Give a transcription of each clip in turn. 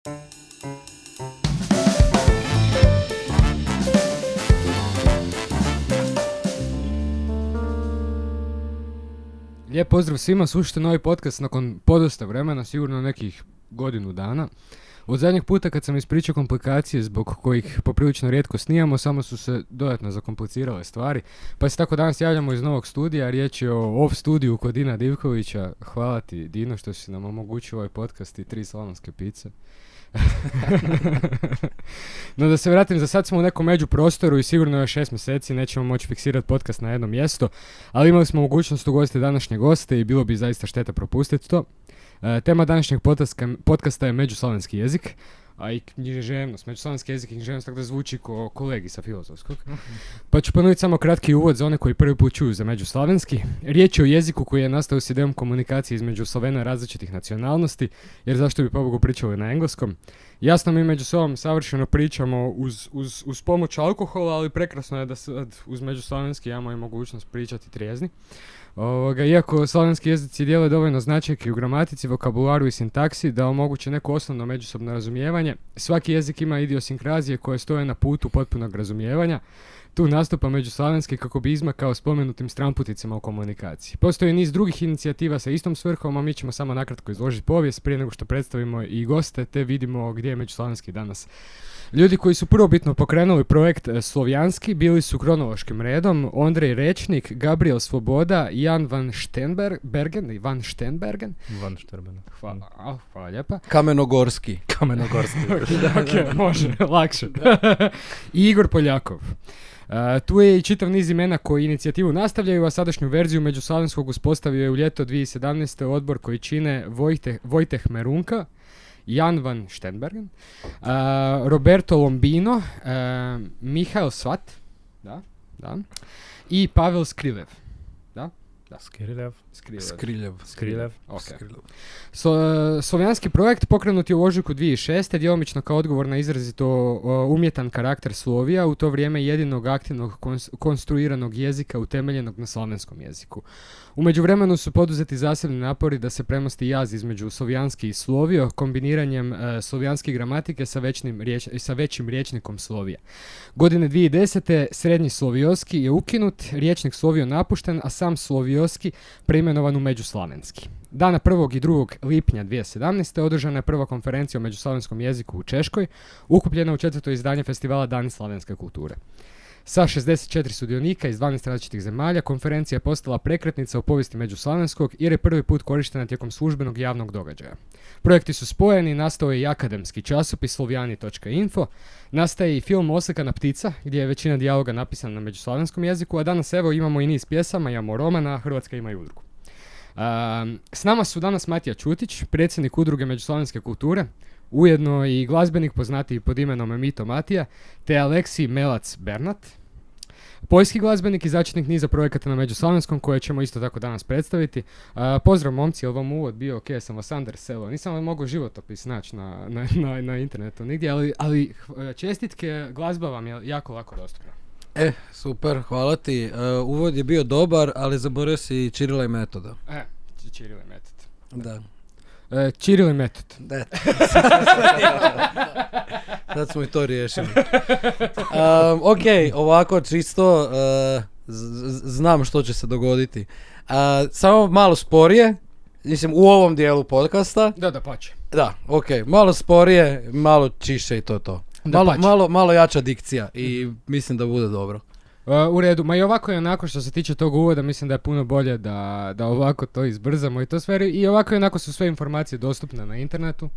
Lijep pozdrav svima, slušajte novi podcast nakon podosta vremena, sigurno nekih godinu dana. Od zadnjeg puta kad sam ispričao komplikacije zbog kojih poprilično rijetko snijamo, samo su se dodatno zakomplicirale stvari. Pa se tako danas javljamo iz novog studija, riječ je o off studiju kod Dina Divkovića. Hvala ti Dino što si nam omogućio ovaj podcast i 3 slavonske pice. No da se vratim, za sad smo u nekom međuprostoru i sigurno još 6 mjeseci nećemo moći fiksirati podcast na jedno mjesto, ali imali smo mogućnost ugostiti današnje goste i bilo bi zaista šteta propustiti to. Tema današnjeg podcasta je međuslavenski jezik, a i književnost. Međuslavenski jezik i književnost tako da zvuči ko kolegi sa filozofskog. Pa ću ponoviti samo kratki uvod za one koji prvi put čuju za međuslavenski. Riječ je o jeziku koji je nastao s idejom komunikacije između Slovena različitih nacionalnosti, jer zašto bi pobogu pričali na engleskom. Jasno, mi među sobom savršeno pričamo uz pomoć alkohola, ali prekrasno je da sad uz međuslavenski imamo i mogućnost pričati trijezni. Iako slavenski jezici dijele dovoljno značajki u gramatici, vokabularu i sintaksi da omoguće neko osnovno međusobno razumijevanje, svaki jezik ima idiosinkrazije koje stoje na putu potpunog razumijevanja. Tu nastupa međuslavenski kako bi izmakao spomenutim stramputicama u komunikaciji. Postoji niz drugih inicijativa sa istom svrhom, a mi ćemo samo nakratko izložiti povijest prije nego što predstavimo i goste te vidimo gdje je međuslavenski danas. Ljudi koji su prvobitno pokrenuli projekt Slovjanski bili su kronološkim redom Ondrej Rečnik, Gabriel Svoboda, Jan van Steenbergen. Hvala lijepa. Kamenogorski. Ok, može, lakše. I Igor Poljakov. Tu je i čitav niz imena koji inicijativu nastavljaju, a sadašnju verziju međuslavenskog uspostavio je u ljeto 2017. odbor koji čine Vojteh Merunka, Jan van Steenbergen, Roberto Lombino, Mihael Svat, da, i Pavel Skrilev. Skriljev. Okay. Slovjanski projekt pokrenut je u ožujku 2006. djelomično kao odgovor na izrazito umjetan karakter Slovija, u to vrijeme jedinog aktivnog konstruiranog jezika utemeljenog na slovenskom jeziku. U međuvremenu su poduzeti zasebni napori da se premosti jaz između slovjanski i slovio, kombiniranjem slovjanske gramatike sa većim rječnikom Slovija. Godine 2010. srednji slovioski je ukinut, rječnik Slovio napušten, a sam slovioski preimenovan u međuslavenski. Dana 1. i 2. lipnja 2017. održana je prva konferencija o međuslavenskom jeziku u Češkoj, ukupljena u 4. izdanje festivala Dani slavenske kulture. Sa 64 sudionika iz 12 različitih zemalja, konferencija je postala prekretnica u povijesti međuslavenskog jer je prvi put korištena tijekom službenog javnog događaja. Projekti su spojeni, nastao je i akademski časopis slovjani.info, nastaje i film Oslikana ptica, gdje je većina dijaloga napisana na međuslavenskom jeziku, a danas evo imamo i niz pjesama, imamo romana, Hrvatska ima i udrugu. S nama su danas Matija Čutić, predsjednik udruge međuslavenske kulture, ujedno i glazbenik poznatiji pod imenom Mito Matija, te Aleksij Melac Bernat, poljski glazbenik i začetnik niza projekata na međuslavenskom koje ćemo isto tako danas predstaviti. Pozdrav momci, je li vam uvod bio ok, sam vas underselo, nisam vam mogao životopis naći na internetu nigdje, ali čestitke, glazba vam je jako lako dostupna. Super, hvala ti. Uvod je bio dobar, ali zaboravio si Čirila i metoda. Čirila i metod. Da. Čirila i metod. Da. Sad smo i to riješili. Ok, ovako čisto znam što će se dogoditi. Samo malo sporije, mislim u ovom dijelu podcasta. Da, pače. Da, ok, malo sporije, malo čiše i to. Malo jača dikcija i mislim da bude dobro. U redu, ma i ovako i onako što se tiče tog uvoda mislim da je puno bolje da ovako to izbrzamo i to sve, i ovako i onako su sve informacije dostupne na internetu,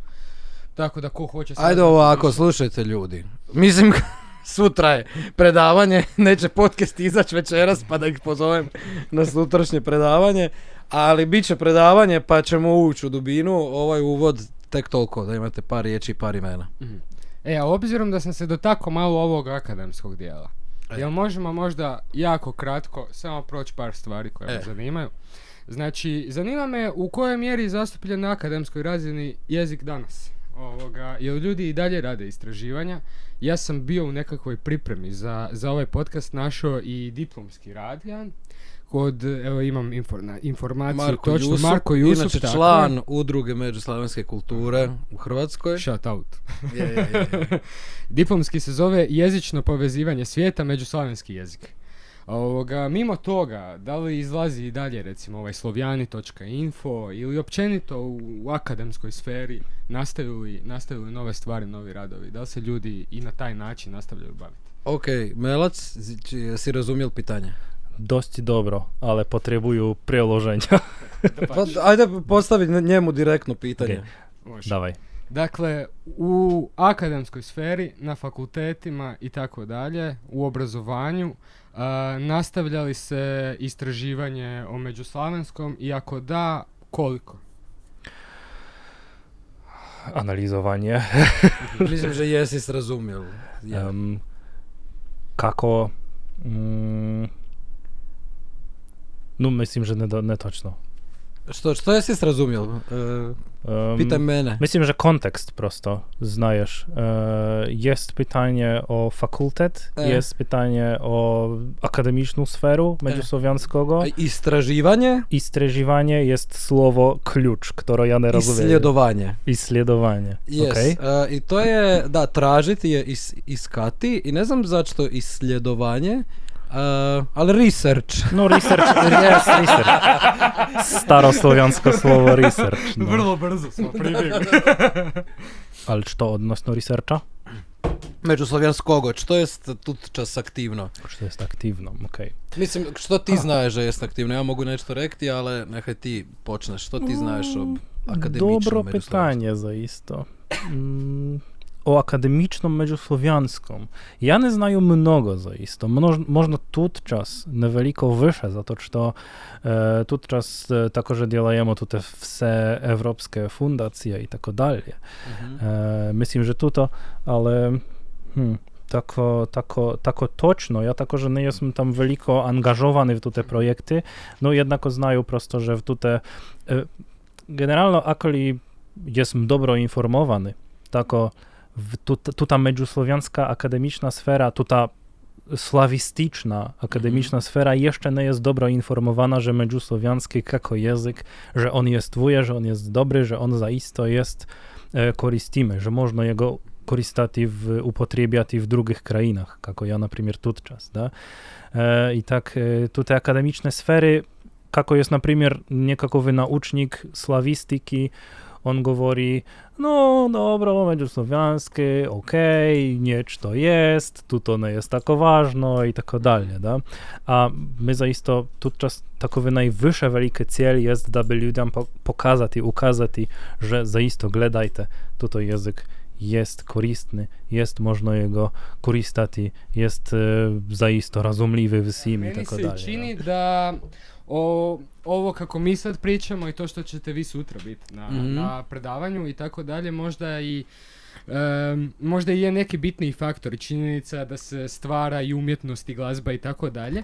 tako da ko hoće... Ajde ovako, slušajte ljudi, mislim sutra je predavanje, neće podcast izaći večeras pa da ih pozovem na sutrašnje predavanje, ali bit će predavanje pa ćemo ući u dubinu, ovaj uvod tek toliko da imate par riječi i par imena. A obzirom da sam se dotakao malo ovog akademskog dijela, jel možemo možda jako kratko samo proći par stvari koje me zanimaju. Znači, zanima me u kojoj mjeri je zastupljen na akademskoj razini jezik danas. Jer ljudi i dalje rade istraživanja. Ja sam bio u nekakvoj pripremi za ovaj podcast našao i diplomski rad jedan. Evo imam informaciju točno. Marko Jusuf, inače član udruge međuslavenske kulture u Hrvatskoj. Shout out. Je. Diplomski se zove jezično povezivanje svijeta, međuslavenski jezik. Mimo toga, da li izlazi i dalje recimo ovaj slovjani.info ili općenito u akademskoj sferi nastavili nove stvari, novi radovi? Da li se ljudi i na taj način nastavljaju baviti? Ok, Melac, si razumjel pitanje? Dosti dobro, ale potrebuju preloženja. Pa, ajde postavi njemu direktno pitanje. Okay. Davaj. Dakle, u akademskoj sferi, na fakultetima i tako dalje, u obrazovanju, nastavlja li se istraživanje o međuslavenskom i ako da, koliko? Analizovanje. Mislim, že jesi razumjel. Kako? No, mislim, že ne točno. Što jesi razumjel? Pitaj mene. Mislim, że kontekst prosto znajesz. Jest pytanie o fakultet, jest pytanie o akademiczną sferu međusłowiańskiego. Istraživanje jest słowo klucz, które ja ne razumijem. Isledovanje. Yes. Okay. I to je, da, tražiti je iskati i ne znam zašto isledovanje. Ale research. No research, jest research. Starosloviansko słowo research. No. Vrlo brzo smo primili. Ali što odnosno researcha? Međuslovijanskogo, što jest tutčas aktivno? Što jest aktivno, okej. Okay. Mislim, što ti znaješ, že jest aktivno? Ja mogu nešto rekti, ale nehaj ti počneš. Što ti znaješ o akademičnom Dobro pytanie zaisto. O akademičnom međuslovianskom. Ja ne znaju mnogo zaisto. Možno tutčas neveliko više, zato što tutčas također djelujemo tute vse evropske fundacije i tako dalje. Mislim, že tuto, ale tako točno. Ja također ne jesam tam veliko angažovany w tute projekty, no jednako znaju prosto, że w tute generalno, akoli jesam dobro informowany, tako tuta međuslovianska akademična sfera, tuta slawistyczna akademiczna sfera jeszcze nie jest dobro informowana, że međuslovianski jako język, że on jestwuje, że on jest dobry, że on zaisto jest koristimy, że można jego koristati upotrebiati w drugich krajinach, kako ja na przykład tutczas, da? I tak tutaj akademiczne sfery, kako jest na przykład niekakowy naucznik slawistyki, on govori, no dobro, međuslovijanski, okej, niečo jest, tu to ne jest tako važno i tako dalje, da. A my zaisto tutčas takový najvyšší veliki cieľ jest, da by ľuďom ukazati, že zaisto gledajte, tuto jazyk jest koristny, jest možno jego koristati, jest zaisto razumljivi vsім i tako dalje. Meni se čini da ovo kako mi sad pričamo i to što ćete vi sutra biti na predavanju i tako dalje, možda i je neki bitni faktor, činjenica da se stvara i umjetnost i glazba i tako dalje,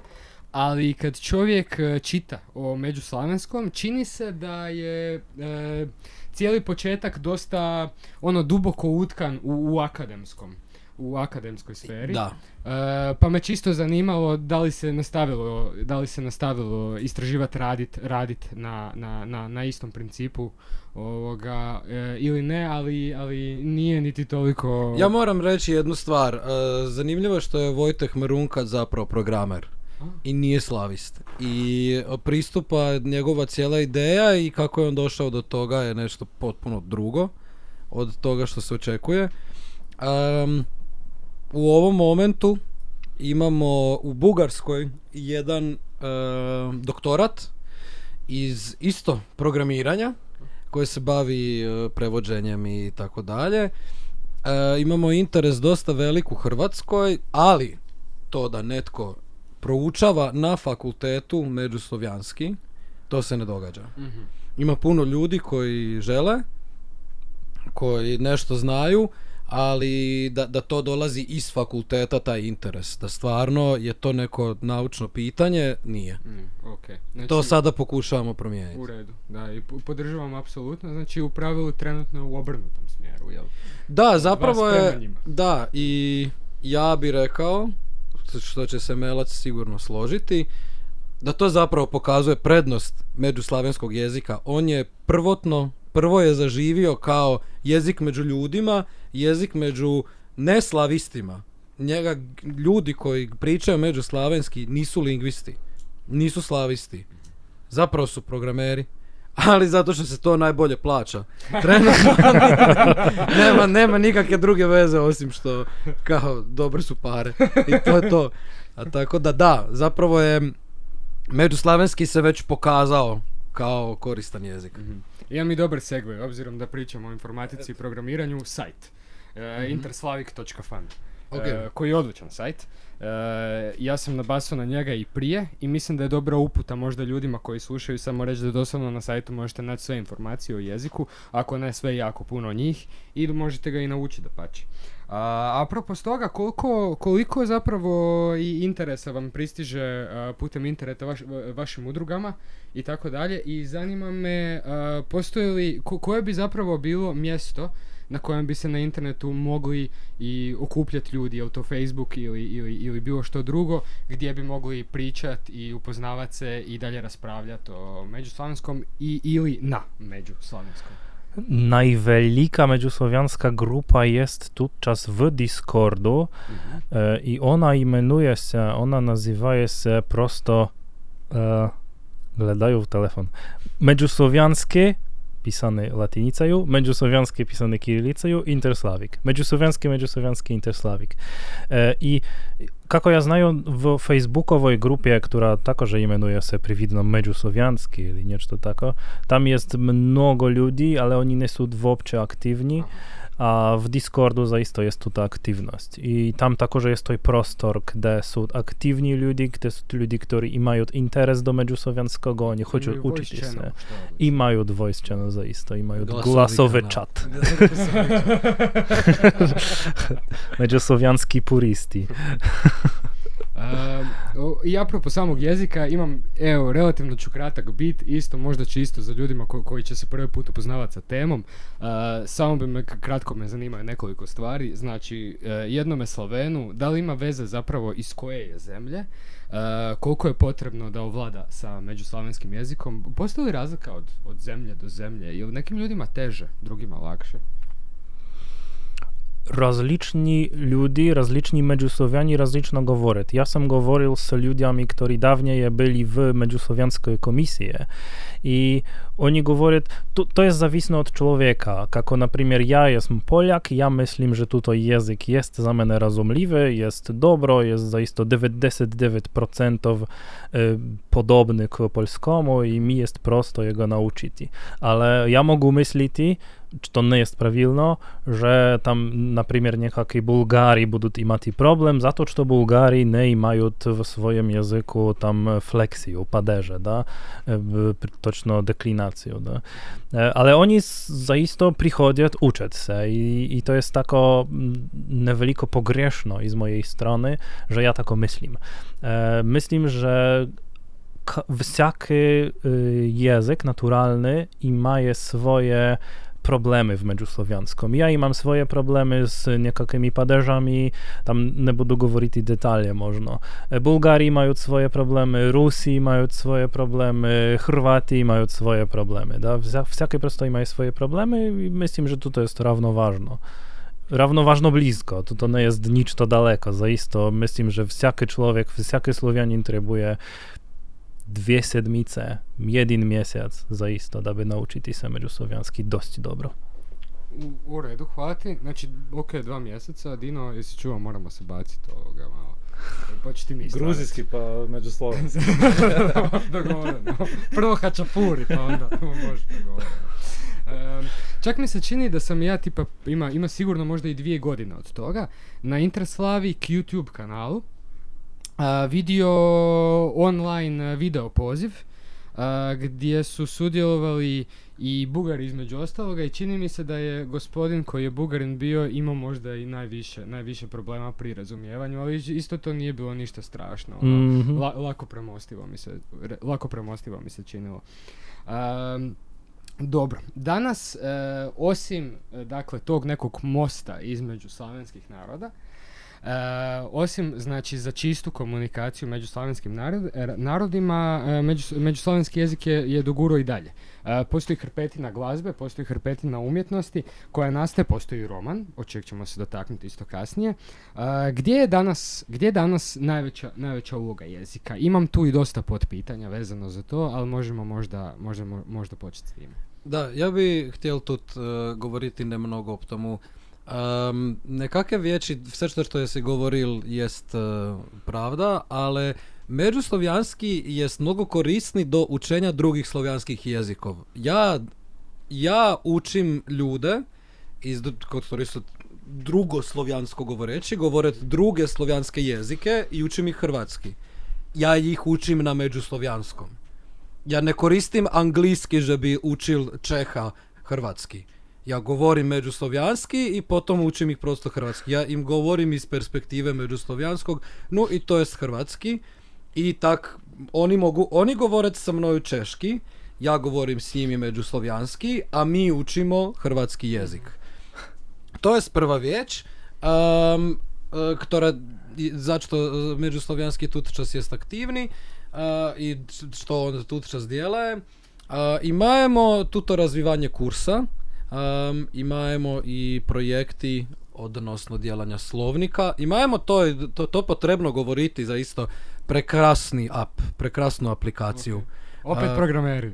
ali kad čovjek čita o međuslavenskom, čini se da je cijeli početak dosta duboko utkan u akademskoj sferi. Da. Pa me čisto zanimalo da li se nastavilo istraživati, radit na istom principu ili ne, ali nije niti toliko... Ja moram reći jednu stvar. Zanimljivo je što je Vojteh Merunka zapravo programer i nije slavist. I pristupa njegova cijela ideja i kako je on došao do toga je nešto potpuno drugo od toga što se očekuje. U ovom momentu imamo u Bugarskoj jedan doktorat iz isto programiranja koji se bavi prevođenjem i tako dalje. Imamo interes dosta velik u Hrvatskoj, ali to da netko proučava na fakultetu međuslovijanski, to se ne događa. Ima puno ljudi koji žele, koji nešto znaju, ali da to dolazi iz fakulteta, taj interes. Da stvarno je to neko naučno pitanje, nije. Okay. Znači, to sada pokušavamo promijeniti. U redu, da, i podržavam apsolutno, znači u pravilu trenutno u obrnutom smjeru, jel? Da, zapravo je, da, i ja bi rekao, što će se Melac sigurno složiti, da to zapravo pokazuje prednost međuslavenskog jezika. On je prvo je zaživio kao jezik među ljudima, jezik među neslavistima. Njega ljudi koji pričaju međuslavenski nisu lingvisti, nisu slavisti. Zapravo su programeri, ali zato što se to najbolje plaća. Trenutno nema nikakve druge veze osim što kao dobre su pare i to je to. A tako da, zapravo je međuslavenski se već pokazao kao koristan jezik. Imam mi dobar segway, obzirom da pričamo o informatici i programiranju, sajt. Interslavik.fan. Koji je odličan sajt. Ja sam nabasao na njega i prije i mislim da je dobra uputa možda ljudima koji slušaju, samo reći da doslovno na sajtu možete naći sve informacije o jeziku, ako ne sve, jako puno njih, i možete ga i naučiti da pači. Apropos toga, koliko zapravo i interesa vam pristiže putem interneta vašim udrugama i tako dalje, i zanima me postoji li, koje bi zapravo bilo mjesto na kojem bi se na internetu mogli i okupljati ljudi, je li to Facebook ili bilo što drugo, gdje bi mogli pričati i upoznavati se i dalje raspravljati o međuslavenskom ili na međuslavenskom. Najvelika međusłowiańska grupa jest tučas w Discordu i ona nazywa się prosto, gledają w telefon, međusłowiańskie pisane latinicaju, međusłowiańskie pisane kirilicaju, Interslavik. Međusłowiański Interslavik. I kako ja znaju w facebookovoj grupie, która također imenuje se prividno međusłowiański ili nešto tako, tam jest mnogo ljudi, ale oni nisu uopće aktivni, a w Discordu zaista jest tu ta aktywność. I tam također jest to prostor, gdzie są aktywni ludzie, gdzie są ludzie, którzy mają interes do međusłowiańskiego, oni chcą uczyć się. I mają voice channel zaista, i mają glasowy czat. Međusłowiański puristi. I apropo samog jezika, imam, relativno ću kratak bit, isto, možda čisto za ljudima koji će se prvi put upoznavati sa temom. Samo bi kratko me zanimaju nekoliko stvari. Znači, jednome Slavenu, da li ima veze zapravo iz koje je zemlje, koliko je potrebno da ovlada sa međuslavenskim jezikom, postoji li razlika od zemlje do zemlje, ili nekim ljudima teže, drugima lakše? Razliczni ljudi, razliczni međusłowianie različno govore. Ja sam govoril s ljudjami, ktorí dawniej byli w međusłowiańskiej komisji i oni govore, to jest zawisno od człowieka. Kako, na primjer, ja jestem Poljak, ja mislim, że tutaj język jest za mene razumljiwy, jest dobro, jest zaisto 99% podobny k polskomu i mi jest prosto jego naučiti. Ale ja mogu misliti, to nie jest pravilno, że tam, na primjer, nekakvi Bulgari budут imati problem, zato što Bulgari ne imaju w swojem języku tam fleksiju, paderze, da? Točno deklinaciju, da? Ale oni zaisto prichodzą uczyć se i to jest tako neveliko pogрешno iz mojej strony, że ja tako mislim. Mislim, że wszaki język naturalny ma swoje problemy w međusłowiańskom. Ja imam svoje problemy z nekakvimi padeżami, tam ne budu govoriti detalje možno. Bulgari mają svoje problemy, Rusi mają svoje problemy, Hrvati mają svoje problemy. Da? Всякий prosto ima swoje problemy i mislim, że to jest równoważno blisko. To nie jest nic to daleko. Zaisto mislim, że wszaki człowiek, wszaki Słowianin trebuje 2 sedmice, 1 mjesec zaisto da bi naučiti se međusłowiański dosti dobro. U redu, hvala ti. Znači, 2 mjeseca. Dino, jesi čuo, moramo se baciti ovoga malo. Početi mi stvarati. Gruzijski pa međuslovenski. Dogovoreno. Prvo hačapuri, pa onda može dogovoreno. Čak mi se čini da sam ja, tipa, ima sigurno možda i 2 godine od toga, na Interslavik YouTube kanalu vidio online video poziv gdje su sudjelovali i Bugari između ostaloga i čini mi se da je gospodin koji je Bugarin bio imao možda i najviše problema pri razumijevanju, ali isto to nije bilo ništa strašno. Lako premostivo mi se činilo. Dobro, danas osim dakle tog nekog mosta između slavenskih naroda, osim znači za čistu komunikaciju među slavenskim narodima, međuslavenski jezik je dogurao i dalje. Postoji hrpetina glazbe, postoji hrpetina umjetnosti koja nastaje, postoji roman, od čeg ćemo se dotaknuti isto kasnije. Gdje je danas najveća uloga jezika? Imam tu i dosta potpitanja vezano za to, ali možemo možda početi s time. Da, ja bih htjel tu govoriti nemnogo o tomu. Nekakve vječi, sve što jesi govoril jest pravda, ale međuslovijanski jest mnogo korisni do učenja drugih slovijanskih jezikov. Ja učim ljude koji su drugoslovijansko govoreći, govore druge slovijanske jezike i učim ih hrvatski. Ja ih učim na međuslovijanskom. Ja ne koristim anglijski, že bi učil Čeha hrvatski. Ja govorim međuslovijanski i potom učim ih prosto hrvatski. Ja im govorim iz perspektive međuslovijanskog, no i to jest hrvatski. I tak oni govore sa mnoju češki, ja govorim s njimi međuslovijanski, a mi učimo hrvatski jezik. To jest prva vječ, zašto međuslovijanski tutčas jest aktivni i što on tutčas djelaje. Imamo tuto razvivanje kursa, imamo i projekti odnosno djelanja slovnika. Imamo to potrebno govoriti za isto prekrasnu aplikaciju. Okay. Opet programeri.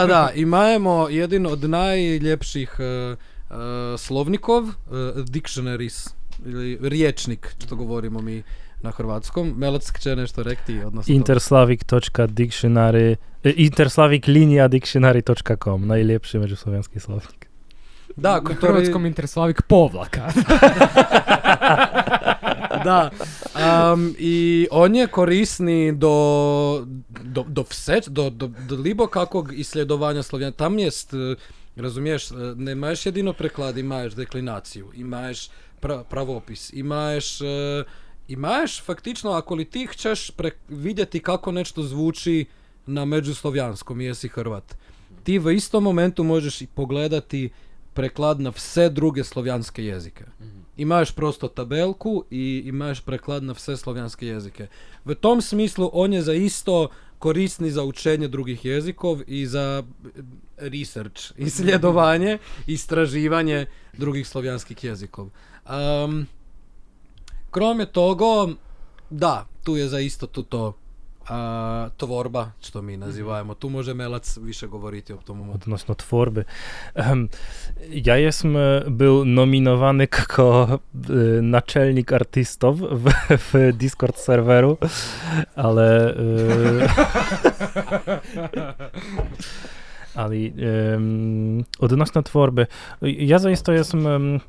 Da. Imamo jedan od najljepših slovnikov, dictionaries, ili riječnik, što govorimo mi na hrvatskom. Melac će nešto rekti, odnosno interslaviclinijadictionary.com, najljepši međuslovenski slovnik. Da, na hrvatskom Interslavik povlaka. Da, i on je korisni do libo kakvog isljedovanja slovljana. Tam jest, razumiješ, ne imaš jedino preklad, imaš deklinaciju, imaš pravopis, imaš faktično, ako li ti ćeš vidjeti kako nešto zvuči na međuslovjanskom, jesi Hrvat, ti v istom momentu možeš i pogledati preklad na sve druge slovjanske jezike. Imaš prosto tabelku i imaš preklad na sve slovjanske jezike. V tom smislu on je za isto korisni za učenje drugih jezikov i za research, isljedovanje, istraživanje drugih slovjanskih jezikov. Krome toga, da, tu je za isto to tvorba, što mi nazivamo. Tu može Melac više govoriti o tomu. Odnosno tvorby. Ja jesam był nominowany jako naczelnik artystów w Discord serweru, ale odnośnie tvorby, ja zaista jesam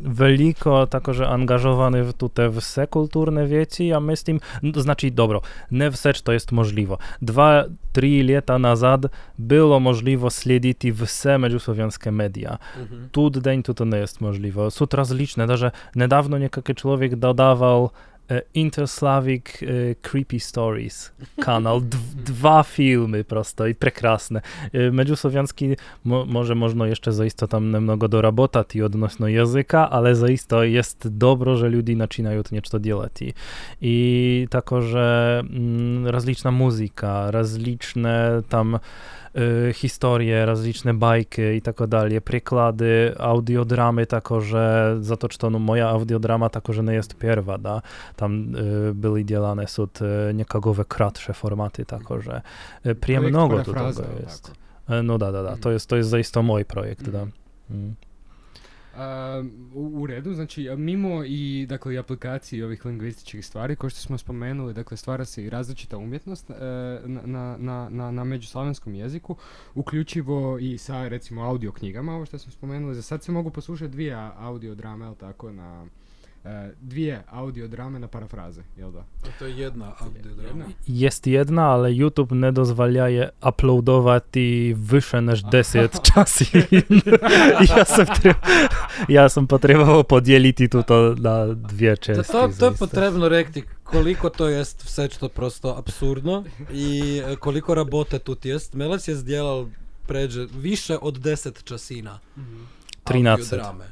veliko takože angažovani v vse kulturne veci, ja mislim, znači dobro, ne vse što jest možljivo. 2-3 ljeta nazad bilo možljivo slijediti vse međuslovijanske medija. Tud deň to ne jest možljivo. Su različne, daže nedavno nekakvi človek dodaval Interslavic Creepy Stories kanał, 2 filmy prosto i prekrasne. Međuslovijanski może można jeszcze zaisto tam nemnogo dorabotati odnosno języka, ale zaisto jest dobro, że ljudi načinajú nešto djelati. I tako, że različna muzika, različne tam historie, različne bajke i tako dalje, preklady, audiodramy, tako, że za to, što moja audiodrama tako, że nie jest pierwa, da, tam byli dzielane sud niekakove kratsze formaty, tako, że prije mnogo do tego jest. No da, to jest zaisto moj projekt, da. U redu, znači mimo i dakle aplikacije ovih lingvističkih stvari, kao što smo spomenuli, dakle stvara se i različita umjetnost na međuslavenskom jeziku, uključivo i sa recimo audio knjigama, ovo što smo spomenuli. Za sad se mogu poslušati 2 audiodrame, ali tako, dvije audiodrame na parafraze, jel da? To je jedna audiodrama. Jest jedna, ale YouTube ne dozvoljaje uploadovati više než 10 časín. Ja sam potrebovao podijeliti to na dvije česti. To je potrebno rekti koliko to jest vse što prosto absurdno i koliko rabote tu jest. Melec je zdjelal pređe više od 10 časina 13. audiodrame.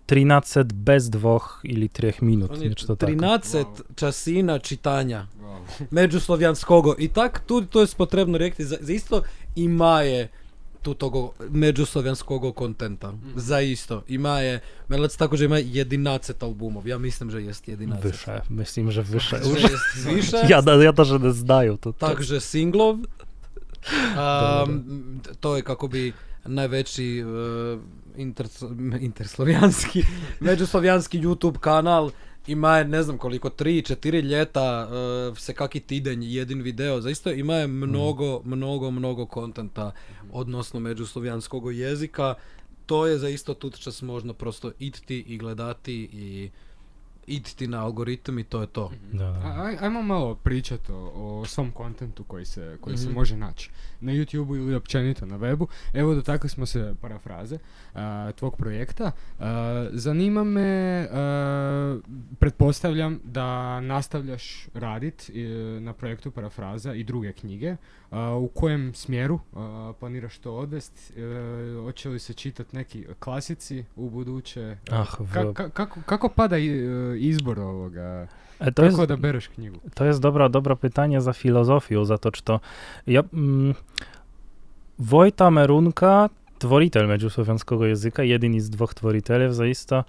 13 bez 2 ili 3 minut, On je nešto tako. 13 časina čitanja međuslovjanskogo. I tak to je potrebno rekti, za isto ima je tu togo međuslovjanskog kontenta. Za isto. Ima je, Melec također ima 11 albumov. Ja mislim, že jest 11. Više, mislim, že više. Že jest više. Ja даже ne znaju to. Takže singlov. To je kako bi najveći interslovijanski, međuslovijanski YouTube kanal. Ima je, ne znam koliko, 3-4 ljeta vsekaki tidenj jedan video. Zaista ima je mnogo kontenta odnosno međuslovijanskog jezika. To je zaista tu čas možno prosto idti i gledati i idti na algoritam i to je to. Ajmo malo pričati o svom kontentu koji se može naći na YouTubeu ili općenito na webu. Evo, dotakli smo se parafraze tvog projekta. Zanima me, pretpostavljam da nastavljaš radit na projektu parafraza i druge knjige. U kojem smjeru planiraš to odvesti? Hoće li se čitati neki klasici u buduće? Kako pada izbor ovoga? Kako da bereš knjigu? To jest dobro pytanie za filozofiu, za to, što Vojta Merunka, tvoritelj međuslovenskog jezika, jedini z dvoch tvoriteljev zaista,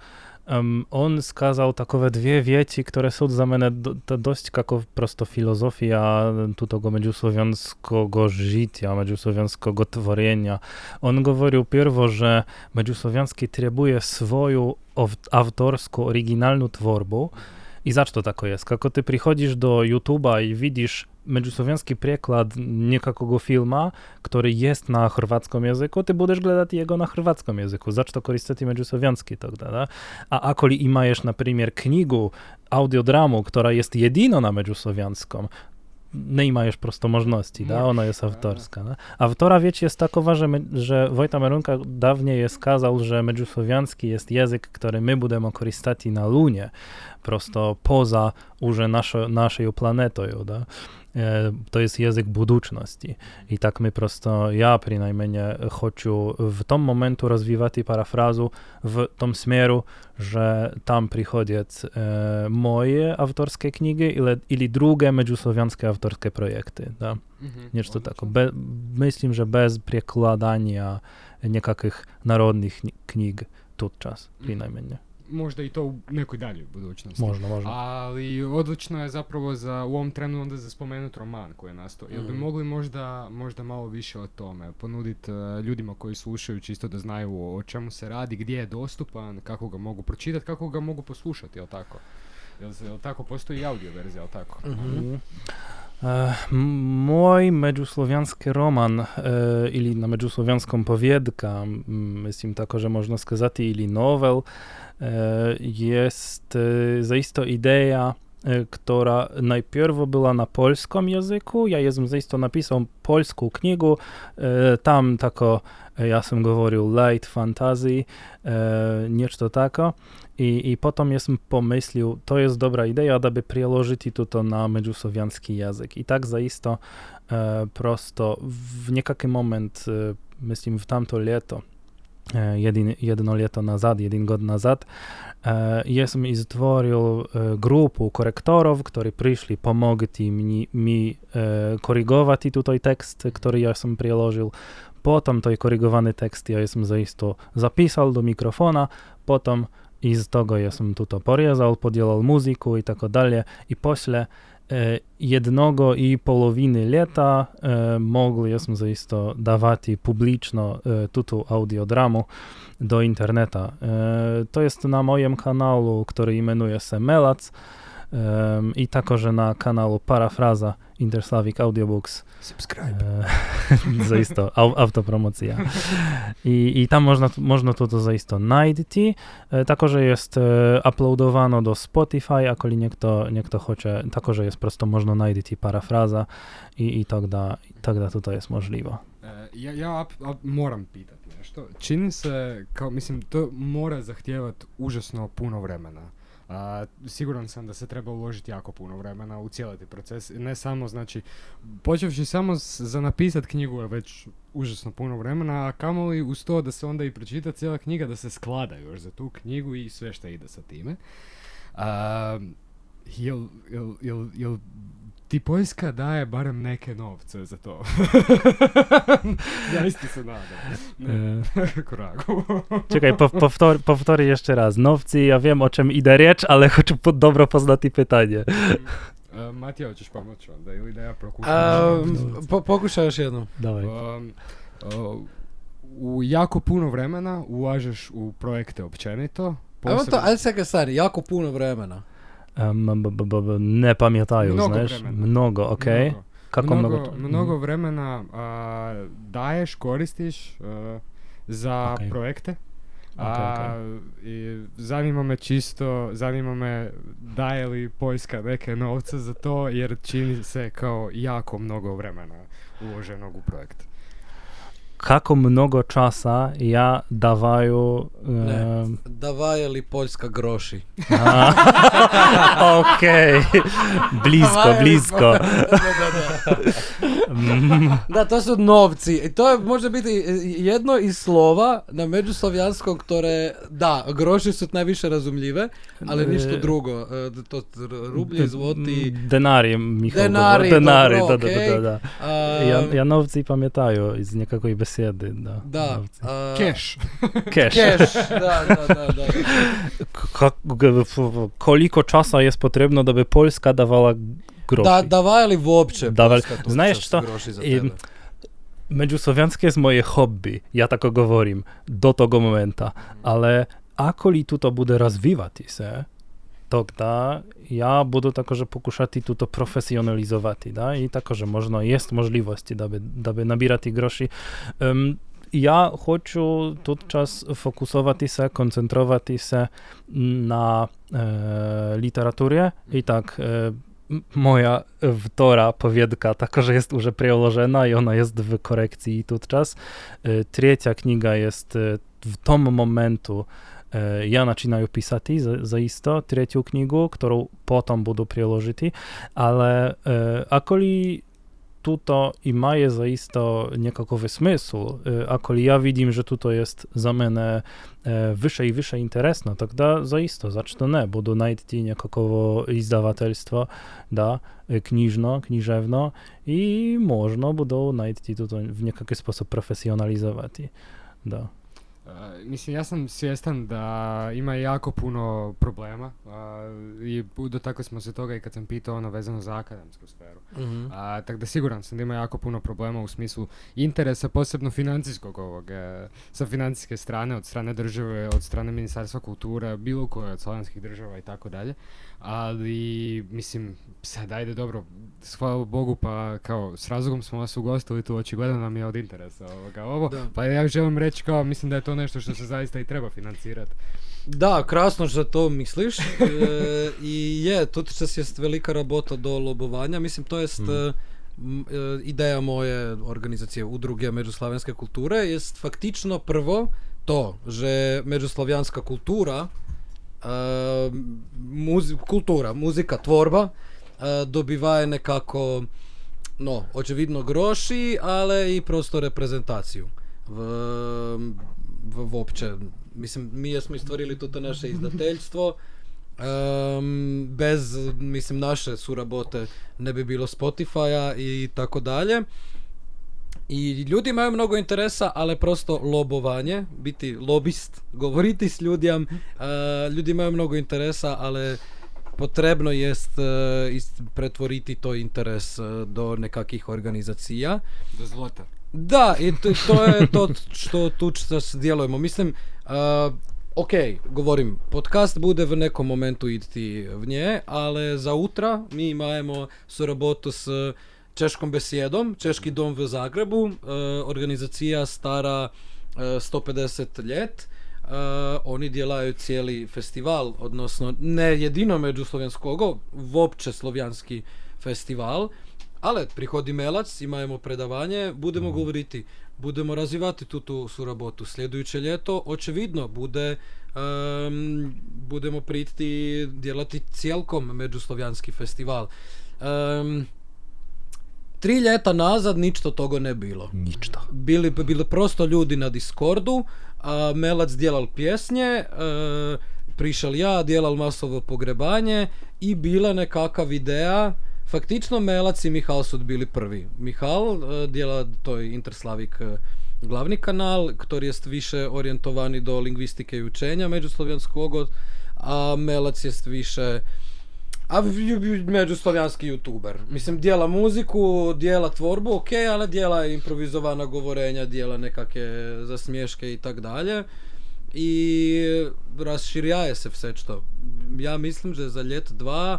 on skazał takowe dwie wieci, które są za mnie dość kako prosto filozofija tutego međuslovenskog žitia, međuslovenskog tvorenja. On govorił prvo, że međuslovenski trebuje svoju autorsku, oryginalną tworbu. I zašto tako jest? Kako ty prichodzisz do YouTube'a i widzisz međuslovenski prekład nekakvog filma, który jest na hrvatskom jeziku, ty budeš gledati jego na hrvatskom jeziku. Zašto koristiti međuslovenski тогда, da? A ako li imaješ, na primjer, knjigu, audiodramu, która jest jedino na međuslovenskom, nie imajesz prosto możności, da? Ona jest autorska. Da? Autora wieć jest takowa, że Wojta Merunka dawniej je skazał, że međuslovenski jest język, który my budemo koristati na Lunie, prosto poza уже naszej planetою, da? To jest język budućnosti. I tak my prosto, ja przynajmniej хочу w tom momentu rozwijać parafrazu w tom smjeru, że tam przychodzą moje autorskie książki ili drugie međuslovenske autorskie projekty. Da? Nešto tako. Myślę, że bez przekładania nekakvih narodnih knjig tutčas, przynajmniej. Možda i to u nekoj daljoj budućnosti. Možda. Ali odlično je zapravo u ovom trenu onda za spomenut roman koji je nastao. Jel bi mogli možda malo više o tome ponuditi ljudima koji slušaju, čisto da znaju o čemu se radi, gdje je dostupan, kako ga mogu pročitati, kako ga mogu poslušati, jel tako? Jel tako postoji i audio verzija, jel tako? Mój međuslovenski roman ili na međuslovenskom powiedka, mislim tako, że można skazati, ili novel, jest zaisto ideja, która najpierw była na polskim języku. Ja jestem zaisto napisał polską knjigu, tam tako, ja sam govorił light fantasy, nešto tako. I potom jestem pomyślił, to jest dobra idea, aby przełożyć to na međuslovenski język. I tak zaisto prosto w niekaki moment, myślę w tamto ljeto, jedno ljeto nazad, jeden god nazad, jestem i stworzył grupę korektorów, którzy przyszli pomogli mi korygować tutaj tekst, który ja sam przełożył. Potom to korygowany tekst ja jestem zaisto zapisał do mikrofona, potom i z tego ja sam to porezał, podzielał muzyku i tak dalej. I после 1,5 lata mogli ja sam zaisto dawać publicznie tutu audiodramu do interneta. To jest na moim kanale, który imenuje się Melac. i također na kanalu Parafraza Interslavic Audiobooks. Subscribe. Zaisto, autopromocija. I tam można to zaisto najditi. Također jest uploadowano do Spotify, ako li niekto hoće, također jest prosto można najditi Parafraza i tak da to jest możlivo. Ja moram pitati nešto. Čini se kao, mislim, to mora zahtijevati užasno puno vremena. Siguran sam da se treba uložiti jako puno vremena u cijeli proces. Ne samo, znači, počevši samo za napisat knjigu je već užasno puno vremena, a kamoli uz to da se onda i pročita cijela knjiga, da se sklada još za tu knjigu i sve što ide sa time. Jel ti Poljska daje barem neke novce za to? Zaista se nadam. Koragu. Čekaj, powtóri jeszcze raz. Novci, ja wiem o czym ide riječ, ale hoću dobro poznati pitanje. Matija, hoćeš pomoći onda ili da ja prokušam? Pokušaj još jednom. Dawaj. U jako puno vremena ulažeš u projekte općenito. Ajde se stari, jako puno vremena. Ne pamiętaju, Mnogo znaš? vremena. Mnogo, okej. Kako Mnogo vremena daješ, koristiš za projekte. I zanima me daje li Poljska neke novce za to, jer čini se kao jako mnogo vremena uloženog u projekt. Kako mnogo časa ja dawaju... Dawaje li Poljska groši? Okej. Blisko. Da, to su novci. I to može biti jedno iz slova na međuslovjanskom, które, da, groši su najviše razumljive, ali ništa drugo. To rublje, złoti... Denari, Michał. Denari, dobro, okej. Da. Ja novci pamiętaju iz nekakvoj besjedy. Da. Cash. Cash. Da. Koliko časa jest potrebno da bi Poljska davala groši? Dawaje li uopće Poljska to Znaš što? groši za tebe? Međuslovijanske jest moje hobby, ja tako govorim, do togo momenta, ale ako li tuto bude razvivati se, тогда ja budu također pokušati tuto profesionalizovati, da, i također jest możliwości da bi nabirati groši. Ja hoću tutčas fokusovati se, koncentrovati se na literaturę i tak moja wtora powiedka također jest już przełożona i ona jest w korekcji tutczas. Trzecia knjiga jest w tom momentu ja načinaju pisati zaisto treću knjigu, którą potom budu priložiti, ale ako li tuto ima je zaisto nekakav smisł, ako li ja vidim, že tuto jest za mene više i više interesno, тогда zaisto, zašto ne, budu najti nekakvo izdavateljstvo, da, književno i možno budu najti tuto v nekakvi sposób profesionalizovati, da. Mislim, ja sam svjestan da ima jako puno problema i dotakli smo se toga i kad sam pitao ono vezano za akademsku sferu. Tako da siguran sam da ima jako puno problema u smislu interesa, posebno financijskog sa financijske strane, od strane države, od strane Ministarstva kulture, bilo koje od slovenskih država i tako dalje. Ali, mislim, sad ajde dobro, hvala Bogu, pa kao s razlogom smo vas ugostili tu, očigledno nam je od interesa ovo. Da. Pa ja želim reći kao, mislim da je to nešto što se zaista i treba financirati. Da, krasno što to misliš. I tutčas jest velika rabota do lobovanja. Mislim, to jest ideja moje organizacije Udruge međuslavenske kulture jest faktično prvo to, že međuslavjanska kultura, muzika, tvorba dobivaje nekako, očevidno groši, ale i prosto reprezentaciju v opće. Mislim, mi smo stvorili toto naše izdateljstvo, bez, mislim, naše surabote ne bi bilo Spotify-a i tako dalje. I ljudi imaju mnogo interesa, ali prosto lobovanje, biti lobist, govoriti s ljudjem, ljudi imaju mnogo interesa, ali potrebno jest pretvoriti to interes do nekakvih organizacija. Do zlota. Da, i to je to što tu djelujemo. Mislim, ok, govorim, podcast bude v nekom momentu idti v nje, ale za utra mi imamo sоработу s Češkom besedom, Češki dom v Zagrebu, organizacija stara 150 ljet. Oni djelaju cijeli festival, odnosno ne jedino međuslovenskogo, uopće slovijanski festival, ali prihodi Melac, imamo predavanje, budemo govoriti, budemo razvivati tu surabotu. Sljedujuće ljeto, očevidno, budemo priti djelati cijelkom međuslovijanski festival. 3 ljeta nazad ničto toga ne bilo. Ničto. Bili prosto ljudi na Discordu, Melac djelal pjesnje, prišel ja, djelal masovo pogrebanje i bila nekakav ideja. Faktično Melac i Mihal su bili prvi. Mihal djela toj Interslavik glavni kanal, który jest više orijentovani do lingvistike i učenja međuslovijanskog, a Melac jest više međuslovijanski youtuber. Mislim, dijela muziku, dijela tvorbu, ok, ali dijela improvizovana govorenja, dijela nekakve zasmješke i tak dalje. I raširjaje se vse što. Ja mislim, že za ljet 2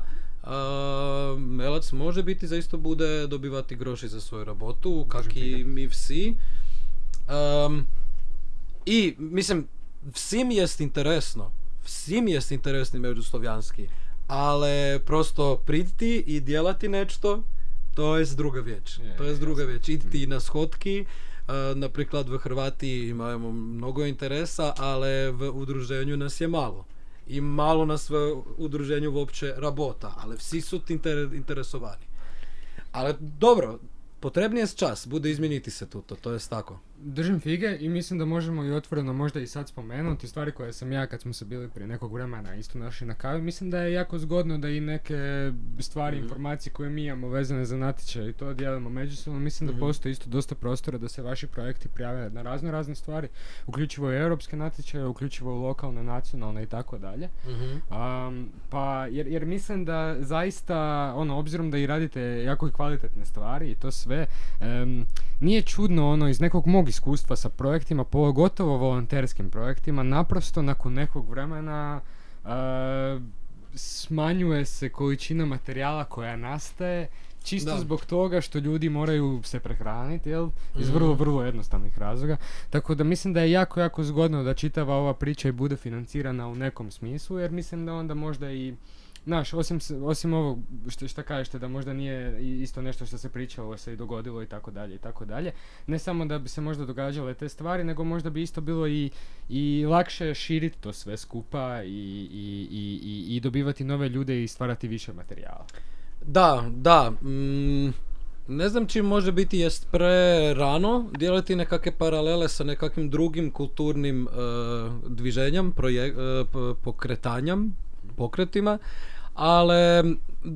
Melac može biti, zaista bude dobivati groši za svoju robotu, kak i mi vsi. I, mislim, vsim jest interesno. Vsim jest interesni međuslovijanski. Ale prosto priti i djelati nešto, to je druga vječ. To je druga vječ. Idti na shodki, napriklad v Hrvati imamo mnogo interesa, ale v udruženju nas je malo. I malo nas v udruženju uopće rabota, ali vsi su interesovani. Ali dobro, potrebni je čas, bude izmijeniti se to je tako. Držim fige i mislim da možemo i otvoreno možda i sad spomenuti stvari koje sam ja kad smo se bili prije nekog vremena isto našli na kavi. Mislim da je jako zgodno da i neke stvari, informacije koje mi imamo vezane za natječaj i to dijelimo međusobno. Mislim da postoji isto dosta prostora da se vaši projekti prijave na razne stvari, uključivo i europske natječaje, uključivo i lokalne, nacionalne i tako dalje. Pa jer mislim da zaista, obzirom da i radite jako i kvalitetne stvari i to sve, nije čudno iz nekog mog iskustva sa projektima, pogotovo volonterskim projektima, naprosto nakon nekog vremena smanjuje se količina materijala koja nastaje, čisto zbog toga što ljudi moraju se prehraniti, iz vrlo jednostavnih razloga. Tako da mislim da je jako zgodno da čitava ova priča i bude financirana u nekom smislu, jer mislim da onda možda i osim ovog što kažete da možda nije isto nešto što se pričalo se i dogodilo i tako dalje. Ne samo da bi se možda događale te stvari, nego možda bi isto bilo i lakše širiti to sve skupa i dobivati nove ljude i stvarati više materijala. Da. Ne znam čim može biti jest prerano djelati nekakve paralele sa nekakvim drugim kulturnim dviženjem, pokretima, ale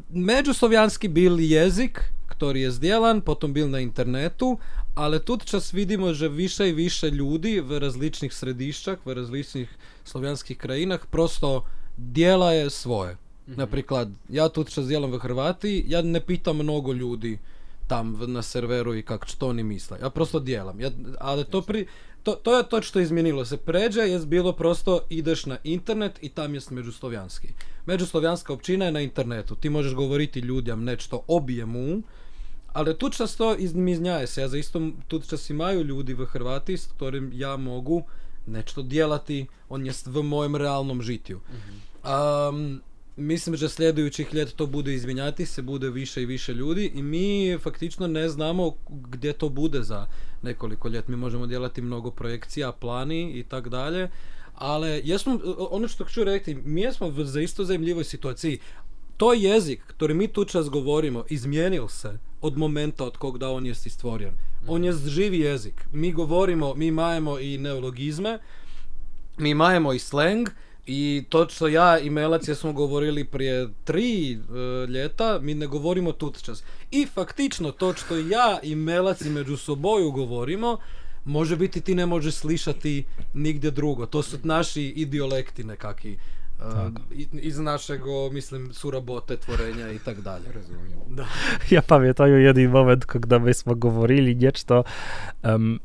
međuslovijanski bil jezik, który je zdjelan, potom bil na internetu, ale тут čas vidimo, že više i više ljudi v različnih središćах, v različnih slovijanskih krajinah prosto djelaje svoje. Napriklad, ja тут čas djelam v Hrvati, ja ne pitam mnogo ljudi tam na serveru i kak što oni misle. Ja prosto djelam. Ali to je to što izmijenilo se. Pređe je bilo prosto ideš na internet i tam jest međuslovijanski. Međuslovijanska općina je na internetu. Ti možeš govoriti ljudям nešto objemu, ali tu čas to izmijenjaje se. Ja za isto tu čas imaju ljudi v Hrvati s kojim ja mogu nešto djelati. On jest v mojem realnom žitju. Mislim, že sljedujućih ljet to bude izmijenjati se, bude više i više ljudi i mi faktično ne znamo gdje to bude za nekoliko ljet. Mi možemo djelati mnogo projekcija, plani i tak dalje, ali ono što ću reći, mi smo v isto zanimljivoj situaciji. To jezik, koji mi tu čas govorimo, izmijenil se od momenta od kog da on jest stvoren. On je živi jezik. Mi govorimo, mi imamo i neologizme, mi imamo i slang, i to što ja i Melac smo govorili prije 3 ljeta, mi ne govorimo tutčas. I faktično to što ja i Melac i među soboju govorimo, može biti ti ne možeš slišati nigdje drugo. To su naši idiolekti nekaki. iz našego, mislim, surabote, tvorenja i tak dalje. Razumijem. Da. Ja pamiętam jeden moment, когда myśmy говорили nešto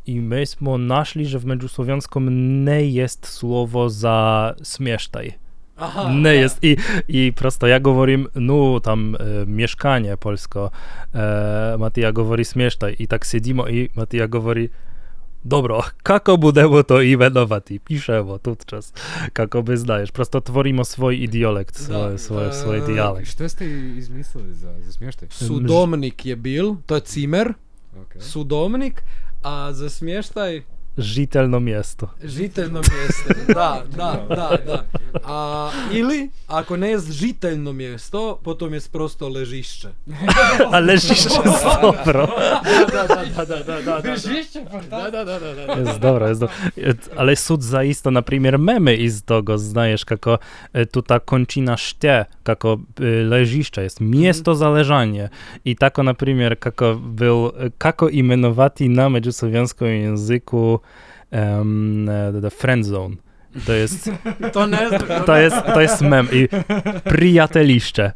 i myśmy našli, że w međusłowianskom nie jest słowo za smještaj. Aha, Nie jest. I prosto ja govorim, no tam mieszkanie polsko, Matija govori smještaj i tak siedzimo i Matija govori, dobro, kako budemo to imenovati? Pišemo tutčas, kako by znaješ. Prosto tvorimo svoj idiolekt, svoj dijalekt. Što ste izmislili za smještaj? Sudomnik je bil, to je cimer, Okay. sudomnik, a za smještaj Žiteljno mjesto. žiteljno mjesto. Da. Ili, ako ne je žiteljno mjesto, potom je prosto ležišće. A ležišće dobro. Da. Jest dobro, jest dobro. Ale sud zaista, na primjer, memy iz togo, znajesz, kako tu ta kończyna šte, kako ležišće jest, mjesto za leżanie. I tako, na primjer, kako imenovati na međuslovianskom jeziku friend zone. To jest, To ne znam. to jest mem i prijatelišće.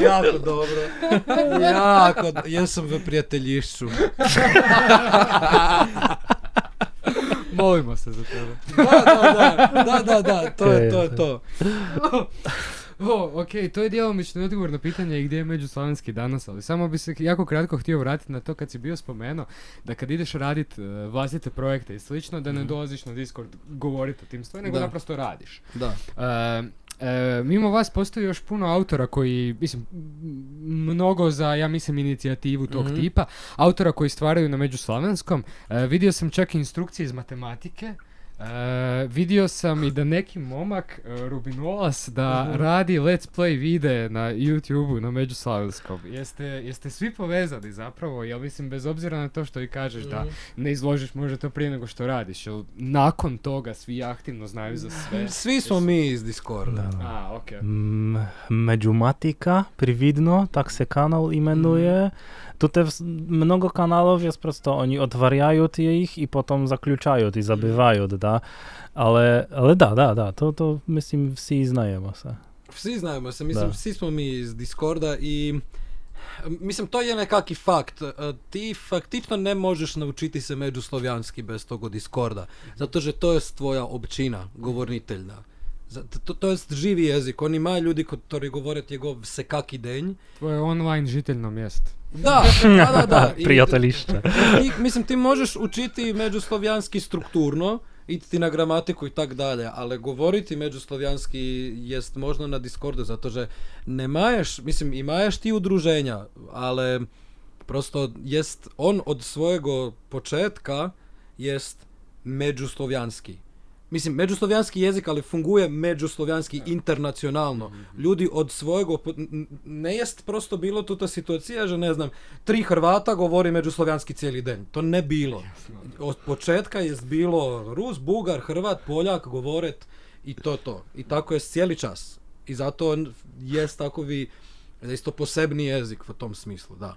Jako dobro. Jesam v prijateljišću. Molimo se za tebe. Da, to je to. Ok, to je djelomično odgovor na pitanje gdje je međuslavenski danas, ali samo bi se jako kratko htio vratiti na to kad si bio spomenuo da kad ideš radit vlastite projekte i slično, da ne dolaziš na Discord govoriti o tim stvarima, nego Da. naprosto radiš. Da. Mimo vas postoji još puno autora koji, mislim, mnogo za, ja mislim, inicijativu tog tipa, autora koji stvaraju na međuslavenskom. Vidio sam čak i instrukcije iz matematike. Vidio sam i da neki momak, Rubinolas, da radi let's play videe na YouTube-u na međuslavenskom. Jeste svi povezani zapravo? Jel, mislim, bez obzira na to što i kažeš da ne izložiš možda to prije nego što radiš, jel nakon toga svi aktivno znaju za sve? Svi smo mi iz Discorda. A, okej. Međumatika, prividno, tak se kanał imenuje. Tutaj mnogo kanałów jest prosto, oni otwarjają ich i potem zaključają i zabywają, da. Ale da, to mislim vsi znajemo se. Svi znamo se, mislim, Da. svi smo mi iz Discorda i mislim, to je nekaki fakt. Ti faktično ne možeš naučiti se međuslovijanski bez toga Discorda, zato že to je tvoja općina, govorniteljna. To je živi jezik, oni imaju ljudi koji govore njegov sekaki denj. Tvoje online žiteljno mjesto. Da. Prijatelišće. Mislim, ti možeš učiti međuslovijanski strukturno, idti na gramatiku i tak dalje, ali govoriti međuslovijanski jest možno na Discordu, zato že ne maješ, mislim, imaš ti udruženja, ali prosto jest on od svojego početka jest međuslovijanski. Mislim, međuslovijanski jezik, ali funguje međuslovijanski internacionalno. Ljudi od svojego, ne jest prosto bilo tuta situacija, že ne znam, 3 Hrvata govori međuslovijanski cijeli den. To ne bilo. Od početka jest bilo Rus, Bugar, Hrvat, Poljak govoret i to. I tako je cijeli čas. I zato jest takovi isto posebni jezik u tom smislu, da.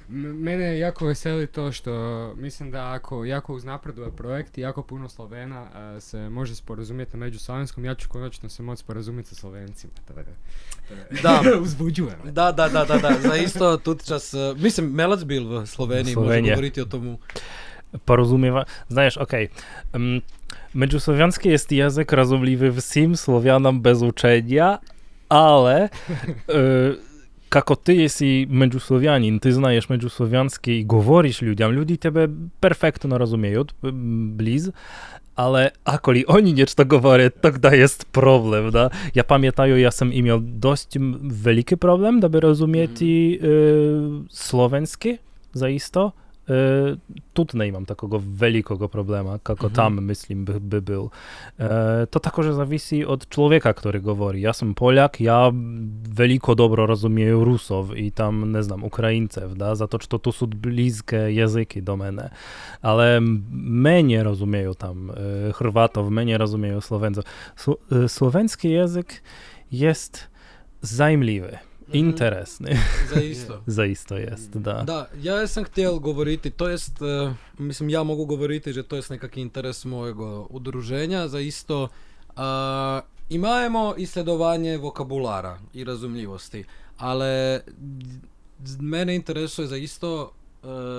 Mene jako veseli to što mislim da ako jako uznapreduje projekt i jako puno Slovena se može sporazumjeti na međuslovenskom, ja ću konačno se moći sporazumjeti sa Slovencima. Da. Uzbuđujem. Da. Za isto tut čas, mislim, Melac bil v Sloveniji, može Slovenija. govoriti o tomu. Porozumiewa, znajesz, okej. Međusłowiański jest język rozumliwy wsim Słowianom bez uczenia, ale kako ty jesi međuslovianin, ty znajesz međuslovianski i govoriš ljudям, ljudi tebe perfektno razumieją, bliz, ale ako li oni nešto govore, тогда jest problem, da? Ja pamiętają, ja sam imał dość veliki problem, da by rozumieti slovenski, zaisto. Тут не imam takogo velikog problema, kako tam, mislim, by był. To takože zavisi od człowieka, który govori. Ja sam Poljak, ja veliko dobro rozumiem Rusov i tam, ne znam, Ukrajincev, da, zato što tu su blizke języki do mene. Ale menie rozumieją tam Hrvatov, menie rozumieją Slovencov. Slovenski język jest zajmliwy. interesny. Zaista. Zaista jest, da. Da, ja sam htjel govoriti, to jest, mislim ja mogu govoriti, že to jest nekakvi interes mojego udruženja, za isto imamo isledovanje vokabulara i razumljivosti, ale mene interesuje za isto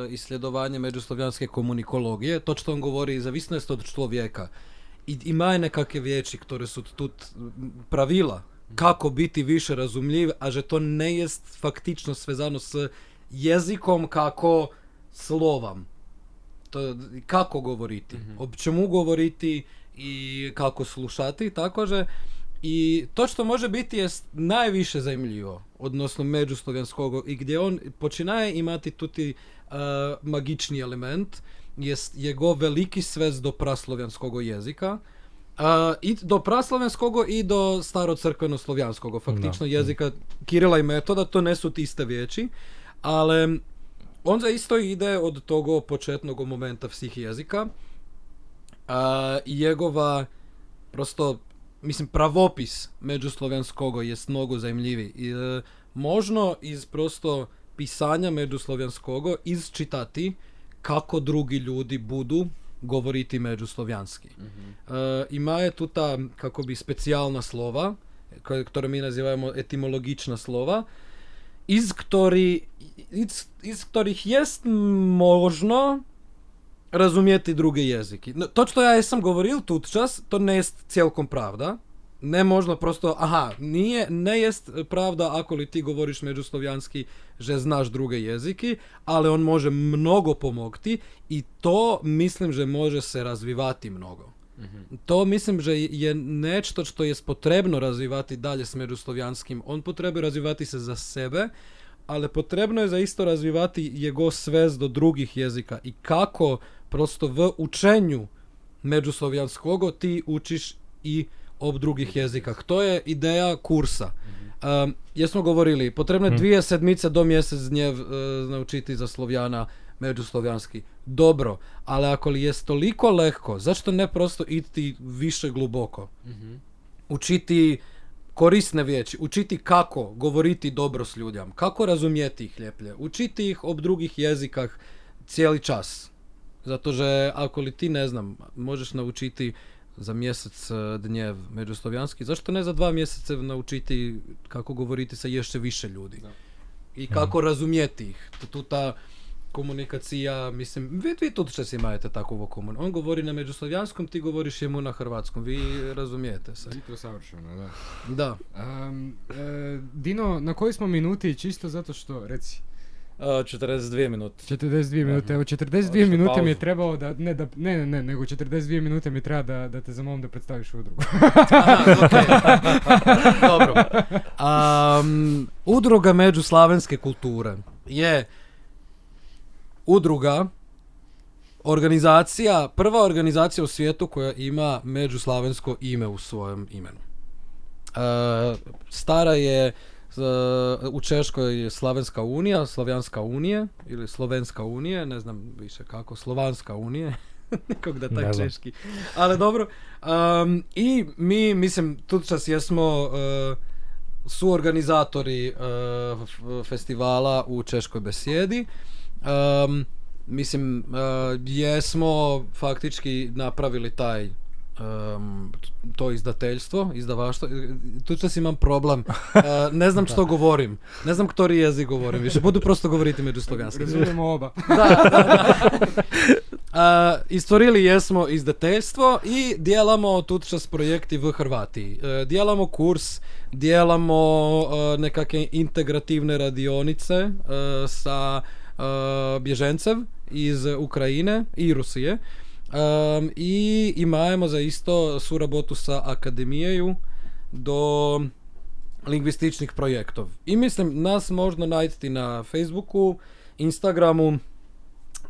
isledovanje međuslovijanske komunikologije, to što on govori, zavisnost od človjeka. I ima nekakve vječi, które su tu pravila, kako biti više razumljiv, a že to ne jest faktično svezano s jezikom kako slovam. To, kako govoriti, o čemu govoriti i kako slušati, tako že. I to što može biti je najviše zanimljivo, odnosno međuslovijanskog, i gdje on počinaje imati tuti magični element, jest jego veliki svez do praslovijanskog jezika, i do praslovijanskog i do starocrkveno-slovijanskog, faktično jezika Kirila i Metoda, to ne su iste vječi, ali on za isto ide od toga početnog momenta svih jezika, i njegova prosto, mislim, pravopis međuslovijanskog jest mnogo zanimljivi. Možno iz prosto pisanja međuslovijanskog izčitati kako drugi ljudi budu govoriti međuslovijanski. Ima je tu ta, kako bi, specijalna slova, które mi nazivamo etimologična slova, iz ktorih jest možno razumjeti druge jeziki. No, to što ja sam govoril tut čas, to ne jest cijelkom pravda. Ne možno prosto, ne jest pravda ako li ti govoriš međuslovijanski, že znaš druge jeziki, ali on može mnogo pomogti i to mislim, že može se razvivati mnogo. To mislim, že je nešto što je potrebno razvivati dalje s međuslovijanskim. On potrebuje razvivati se za sebe, ali potrebno je za isto razvivati jego svez do drugih jezika i kako prosto v učenju međuslovijanskog ti učiš i ob drugih jezikah. To je ideja kursa. Jesmo govorili, potrebno je 2 sedmice do mjesec dnjev naučiti za Slovjana međuslovijanski. Dobro, ali ako li je toliko lehko, zašto ne prosto iti više gluboko? Učiti korisne vječi, učiti kako govoriti dobro s ljudjam, kako razumjeti ih ljeplje, učiti ih ob drugih jezikah cijeli čas. Zato že ako li ti, ne znam, možeš naučiti za mjesec dnjev međuslovijanski, zašto ne za 2 mjeseca naučiti kako govoriti sa ještě više ljudi? Da. I kako razumjeti ih. Tu ta komunikacija, mislim, vi tu čas imate takovo komunikaciju. On govori na međuslovijanskom, ti govoriš jemu na hrvatskom. Vi razumijete se. I to savršeno, da. Da. Dino, na koji smo minuti, čisto zato što, reci? 42 minute. 42 minute, evo 42 minute mi je trebao da, nego 42 minute mi treba da te zamolim da predstaviš udrugu. Dobro. Udruga međuslavenske kulture je udruga, organizacija, prva organizacija u svijetu koja ima međuslavensko ime u svojem imenu. Stara je u Češkoj je Slavenska unija, Slovijanska unija ili Slovenska unija, ne znam više kako, Slovanska unija, nikog da tak češki, ali dobro. I mi, mislim, tu čas jesmo suorganizatori festivala u Češkoj besjedi. Mislim, jesmo faktički napravili to izdateljstvo, izdavaštvo. Tu čas imam problem. Ne znam što govorim. Ne znam ktori jezik govorim. Više budu prosto govoriti međuslovijanski. Razumijemo oba. Istvorili jesmo izdateljstvo i dijelamo tu čas projekti v Hrvatiji. Dijelamo kurs, dijelamo nekakve integrativne radionice sa bježencev iz Ukrajine i Rusije. I imamo za isto surabotu sa akademijaju do lingvističnih projektov. I mislim, nas možno najditi na Facebooku, Instagramu.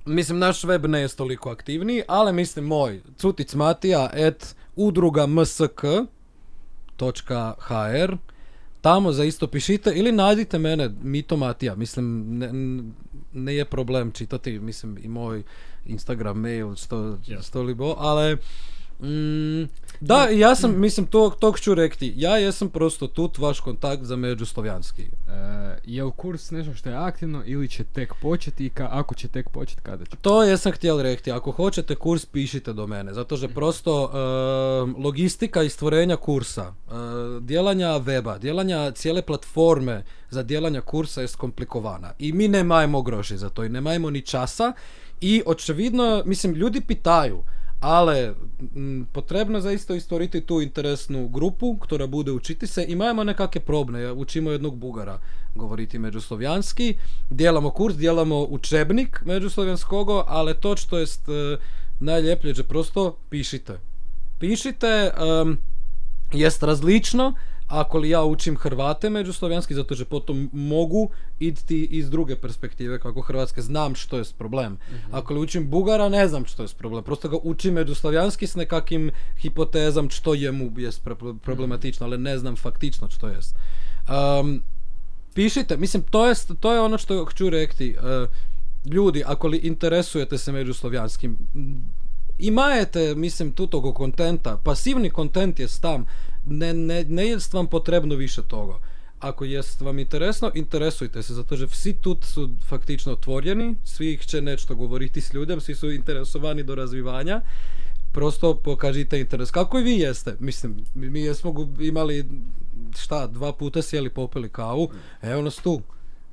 Mislim, naš web ne je toliko aktivniji, ali mislim moj, cuticmatija@udrugamsk.hr. Tamo za isto pišite ili nađite mene, Mito Matija. Mislim, ne je problem čitati, mislim, i moj Instagram, mail, što li bo, ali Da, ja sam, mislim, tog ću rekti. Ja jesam prosto tut vaš kontakt za međuslovjanski. Je li kurs nešto što je aktivno ili će tek početi i ako će tek početi, kada će? To jesam htjel rekti. Ako hoćete kurs, pišite do mene. Zato što prosto logistika i stvorenja kursa, djelanja weba, djelanja cijele platforme za djelanja kursa je skomplikovana. I mi ne majemo groši za to i ne majemo ni časa. I očevidno, mislim, ljudi pitaju, ale potrebno zaista istvoriti tu interesnu grupu, która bude učiti se. Imamo nekakve probne, učimo jednog Bugara govoriti međuslovjanski, dijelamo kurs, dijelamo učebnik međuslovjanskogo, ale to što jest najljeplje, že prosto pišite. Pišite, jest različno, ako li ja učim Hrvate međuslovjanski, zato že potom mogu idti iz druge perspektive kako Hrvatske, znam što je problem. Ako li učim Bugara, ne znam što je problem, prosto ga učim međuslovjanski s nekakim hipotezam što jemu jest problematično, ali ne znam faktično što jest. Pišite, mislim, to je ono što ću rekti. Ljudi, ako li interesujete se međuslovjanskim, imajete, mislim, tutog kontenta, pasivni kontent je tam, ne jest vam potrebno više toga. Ako jest vam interesno, interesujte se, zato že vsi tut su faktično otvorjeni, svi će nešto govoriti s ljudem, svi su interesovani do razvivanja, prosto pokažite interes. Kako i vi jeste? Mislim, mi jesmo imali, 2 puta sjeli popili kavu, evo nas tu.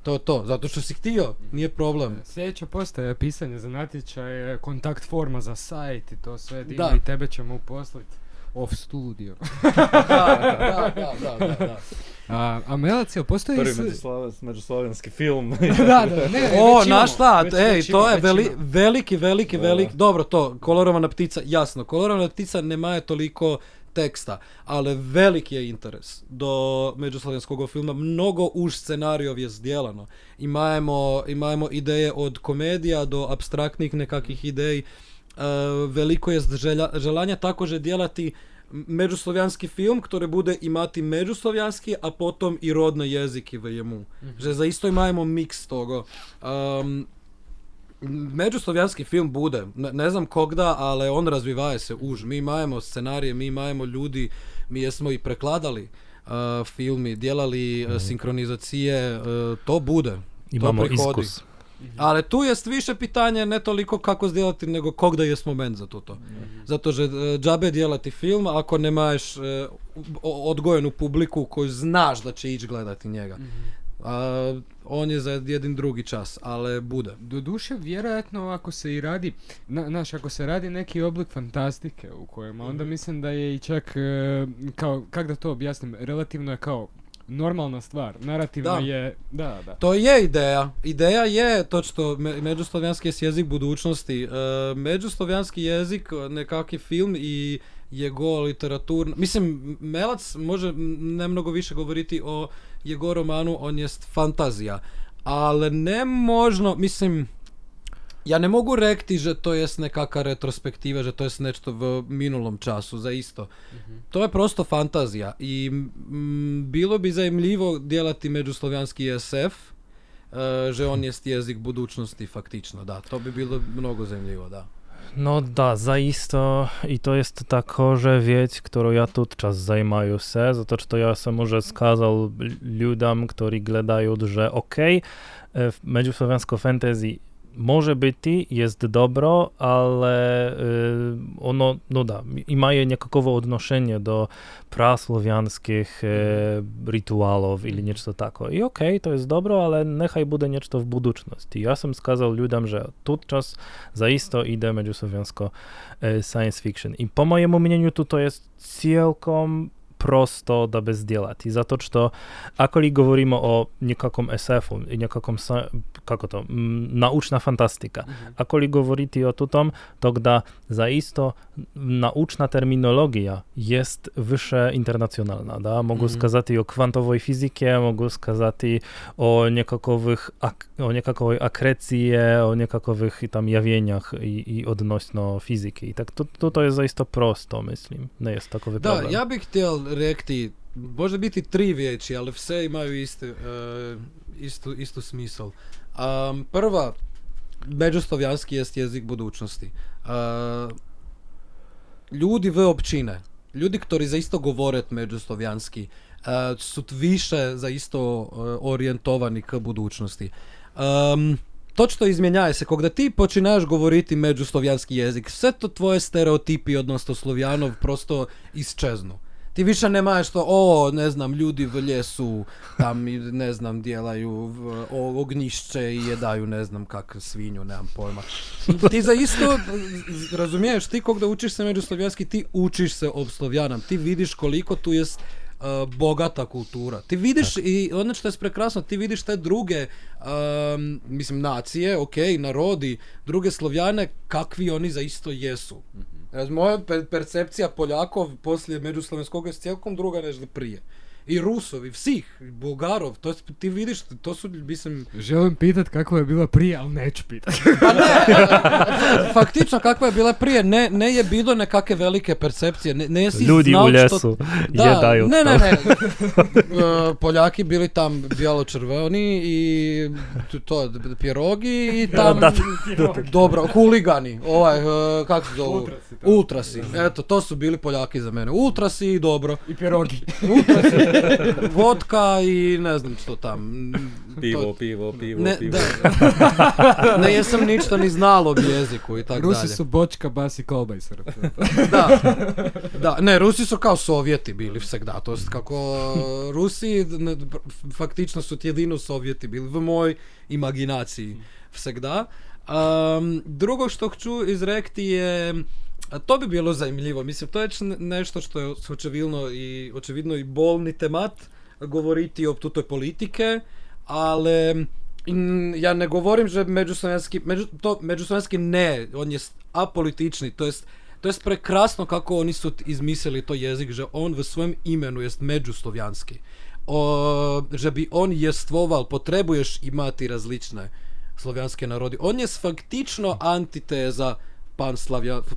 To, zato što si htio, nije problem. Sljedeća postaje pisanje za natječaj, kontakt forma za sajt i to sve, da. I tebe ćemo uposliti off studio. Da. A Melac, jel postoji... Prvi međuslovenski film. Naš šta, to je veliki, dobro to, kolorovana ptica, jasno, kolorovana ptica nema toliko teksta, ali veliki je interes do međuslovenskog filma, mnogo už scenarijov je zdjelano. Imajmo ideje od komedija do abstraktnih nekakvih idej, veliko je želanja također djelati međuslovjanski film, który bude imati međuslovjanski, a potom i rodne jeziki v jemu. Že zaisto imajmo miks toga. Međuslovjanski film bude, ne znam kogda, ali on razvivaje se už. Mi imamo scenarije, mi imamo ljudi, mi jesmo i prekladali filmi, djelali sinkronizacije, to bude. Imamo to prihodi. iskus. Ali tu jest više pitanje ne toliko kako zdjelati, nego kogda jest moment za to. Zato že džabe djelati film ako nemaš odgojenu publiku koju znaš da će ići gledati njega. On je za jedan drugi čas, ali bude. Doduše, vjerojatno ako se i radi, ako se radi neki oblik fantastike u kojem, onda mislim da je i čak, kao, kak da to objasnim, relativno je kao normalna stvar, narativno je, da. To je ideja. Ideja je to što međuslovjanski je jezik budućnosti. Međuslovjanski jezik, nekakvi film i jego literaturno. Mislim, Melac može nemnogo više govoriti o jego romanu, on jest fantazija. Ali ne možno, mislim, ja ne mogu rekti, že to jest nekakva retrospektiva, že to jest nešto v minulom času, za isto. To je prosto fantazija i bilo bi zanimljivo djelati međuslovjanski SF, že on jest jezik budućnosti faktično, da. To bi bilo mnogo zanimljivo, da. No da, zaista i to jest također vjeć, którą ja tutčas zajmaju se, zato što ja sam уже skazal ljudam, ktorí gledaju, že međuslovensko fantasy može biti, jest dobro, ale ono, no da, ima je nekakvo odnošenje do praslovijanskih ritualov ili nešto tako. I to jest dobro, ale nechaj bude nešto v budućnosti. Ja sam skazal ljudam, že tutčas zaisto ide međuslovensko science fiction. I po mojemu mnjenju to jest cijelkom prosto da bez djelati. Zato što ako li govorimo o nekakvom SF-u i nekakvom, naučna fantastika, ako li govoriti o tutom, тогда zaisto naučna terminologija jest više internacionalna. Da? Mogu skazati o kvantovoj fizike, mogu skazati o nekakvoj akrecije, o nekakvih tam jawieniach i odnosno fizike. I tak to je zaisto prosto, mislim. Ne jest takový problem. Da, ja bih htjel rekti, može biti 3 riječi, ali sve imaju istu smisao. Prva, međuslovjanski jest jezik budućnosti. ljudi v općine, ljudi, ktorí za isto govoret međuslovjanski, su više za isto orijentovani k budućnosti. Točno izmjenjaje se, kogda ti počinaš govoriti međuslovjanski jezik, sve to tvoje stereotipi odnosno Slovjanov prosto isčeznu. Ti više nemaš to, ne znam, ljudi v ljesu, tam, ne znam, djelaju ognjišće i jedaju, ne znam kak, svinju, nemam pojma. Ti za isto, razumiješ, ti kogda učiš se međuslovjanski, ti učiš se ob Slovjanam, ti vidiš koliko tu jest bogata kultura. Ti vidiš i ono što je prekrasno, ti vidiš te druge mislim nacije, narodi, druge Slovjane, kakvi oni zaista jesu. Moja percepcija Poljakov poslije međuslovenskog je cijelkom druga nežli prije. I Rusovi, vsih, Bulgarov, to ti vidiš, to su, mislim... Želim pitat kako je bila prije, ali neću pitat. Pa ne, faktično kakva je bila prije, ne je bilo nekakve velike percepcije, ne si ljudi znao u ljesu jedaju. Ne. Poljaki bili tam bijelo-červeni i to, pierogi i tam, dobro, huligani, kako se zovu? Ultrasi. Eto, to su bili Poljaki za mene. Ultrasi i dobro. I pierogi. Ultrasi. Vodka i ne znam što tam. Pivo. Ne jesam ništa ni znalo o jeziku i tako dalje. Rusi su bočka, bas i kolbajser. Da, ne, Rusi su kao Sovjeti bili всегда, to jest kako Rusi faktično su jedino Sovjeti bili v moj imaginaciji всегда. Drugo što ću izrekti je, to bi bilo zanimljivo, mislim, to je nešto što je očevidno i bolni temat govoriti o tutoj politike, ali ja ne govorim, že međuslovenski ne, on je apolitični, to jest prekrasno kako oni su izmislili to jezik, že on v svojem imenu jest međuslovjanski. Že bi on jestvoval, potrebuješ imati različne slovjanske narodi. On je faktično antiteza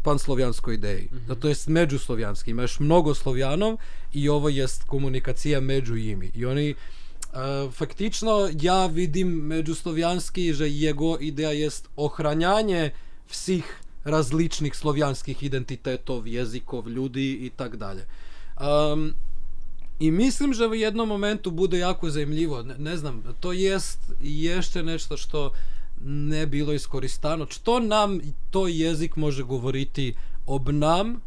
panslovjanskoj ideji. Zato jest međuslovjanski. Imaš mnogo Slovjanov i ovo jest komunikacija među imi. I oni faktično ja vidim međuslovjanski, že jego ideja jest ohranjanje svih različnih slovjanskih identitetov, jezikov, ljudi i tak dalje. I mislim, že u jednom momentu bude jako zanimljivo. Ne znam, to jest ještě nešto što ne bilo iskoristano. Što nam to jezik može govoriti ob nam,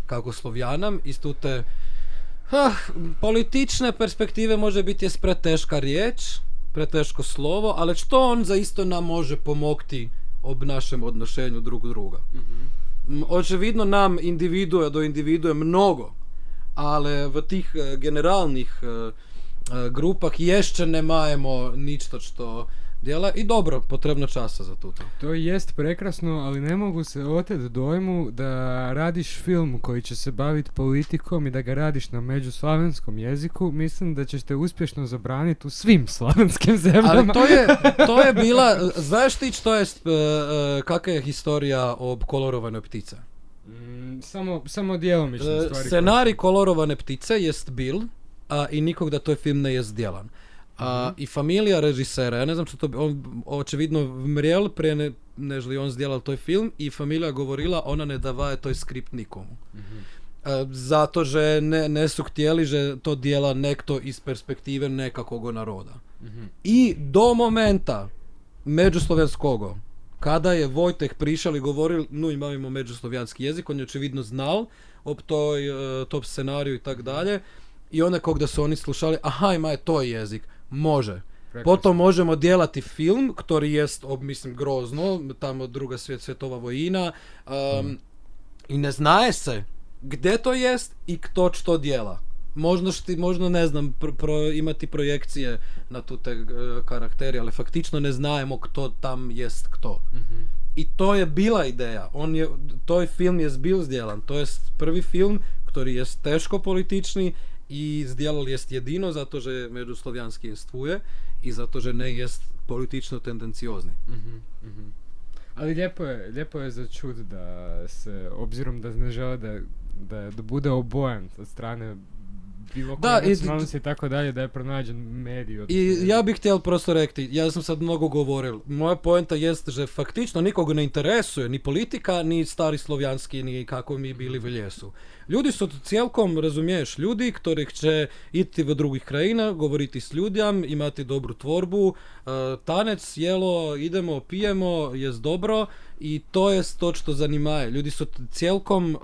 kako Slovjanam, iz tute politične perspektive može biti je preteška riječ, preteško slovo, ali što on zaisto nam može pomogti ob našem odnošenju drug druga. Očevidno nam do individue mnogo, ali v tih generalnih grupah ještě nemajemo ništa što djela i dobro, potrebno časa za to. To jest prekrasno, ali ne mogu se oteti dojmu da radiš film koji će se baviti politikom i da ga radiš na međuslavenskom jeziku. Mislim da ćeš te uspješno zabraniti u svim slavenskim zemljama. Ali to je bila, znaš ti što je, kakva je historija o kolorovanoj ptice? Samo djelomične stvari. Scenarij Kolorovane ptice jest bil, i nikog da to film ne jest djelan. I familija režisera, ja ne znam što to bi, on očevidno mrjel prije nežli on zdjelal toj film i familija govorila ona ne davaje toj skript nikomu. Zato že ne su htjeli že to djela nekto iz perspektive nekakvog naroda. I do momenta međuslovenskogo, kada je Vojteh prišel i govoril, imamo međuslovjanski jezik, on je očevidno znal ob top scenariju i tak dalje, i onda kog da su oni slušali, ima je to jezik, može. Potom možemo djelati film, koji jest, mislim, grozno, tamo druga svjetova vojina, i ne znaje se gdje to jest i kto što djela. Možda ne znam, imati projekcije na te karakteri, ali faktično ne znajemo kto tam jest kto. I to je bila ideja. Toj film je bil zdjelan. To je prvi film, koji je teško politični i zdjelal jest jedino zato že međuslovjanski jestvuje i zato že ne jest politično tendenciozni. Ali lijepo je za čut da se, obzirom da ne žele da bude obojan od strane bilo Da, koje i- nacionalnosti i tako dalje, da je pronađen medij. I ja bih htjel prosto rekti, ja sam sad mnogo govoril, moja poenta jest, že faktično nikoga ne interesuje ni politika, ni stari slovjanski, ni kako mi bili v ljesu. Ljudi su cijelkom, razumiješ, ljudi, ktorih će iti v drugih krajina, govoriti s ljudjam, imati dobru tvorbu, tanec, jelo, idemo, pijemo, jest dobro i to je to što zanimaje. Ljudi su cijelkom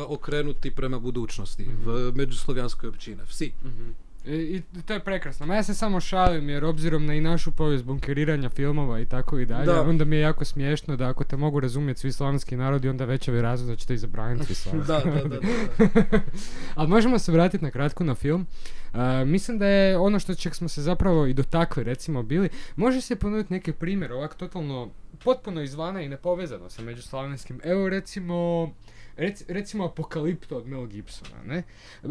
okrenuti prema budućnosti v međuslovjanskoj općine, vsi. I to je prekrasno. Ma ja se samo šalim jer obzirom na i našu povijest bunkeriranja filmova i tako i dalje, Da. onda mi je jako smiješno da ako te mogu razumjeti svi slavonski narodi, onda veća vjerojatnost da ćete i zabraniti svi slavonski. Da. Ali možemo se vratiti na kratko na film. Mislim da je ono što čeg smo se zapravo i dotakli, recimo, bili, može se ponuditi neki primjer, ovak totalno, potpuno izvana i nepovezano sa međuslavenskim. Evo recimo Apokalipto od Mel Gibsona, ne?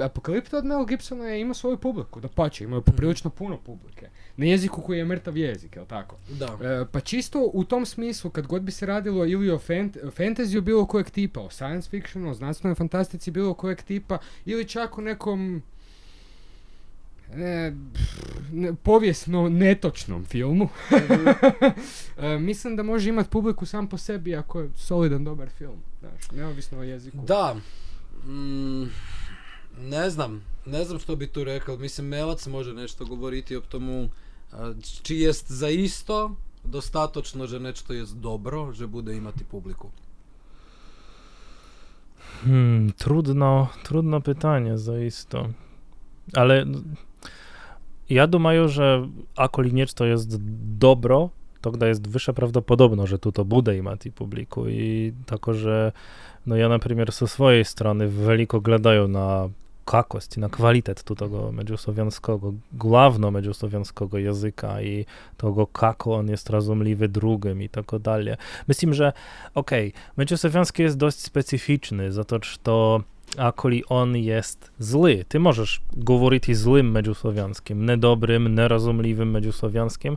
Apokalipto od Mel Gibsona je ima svoju publiku, dapače, ima poprilično puno publike. Na jeziku koji je mrtav jezik, jel tako? Da. Pa čisto u tom smislu, kad god bi se radilo ili o fantaziju bilo kojeg tipa, o science fictionu, o znanstvenoj fantastici bilo kojeg tipa, ili čak o nekom povijesno netočnom filmu. Mislim da može imati publiku sam po sebi ako je solidan, dobar film, znaš, neovisno o jeziku. Da. Ne znam što bi tu rekao. Mislim, Melac može nešto govoriti o tomu, či jest za isto dostatočno, že nešto jest dobro, že bude imati publiku. Trudno pytanie, zaisto. Ale ja думаю, że ako li niečo jest dobro, тогда jest wyższe prawdopodobno, że tu to bude imati publiku i tako, że no ja, например, со swojej strony veliko gledaju na kakost i na kvalitet tego međuslovenskog, glavno međuslovenskog języka i tego kako on jest razumljiwy drugim i tako dalje. Mislim, że međuslovenski jest dość specyficzny, za to, što ako li on jest zły, ty możesz govoriti złym međuslovianskim, nedobrym, nerazumljivim međuslovianskim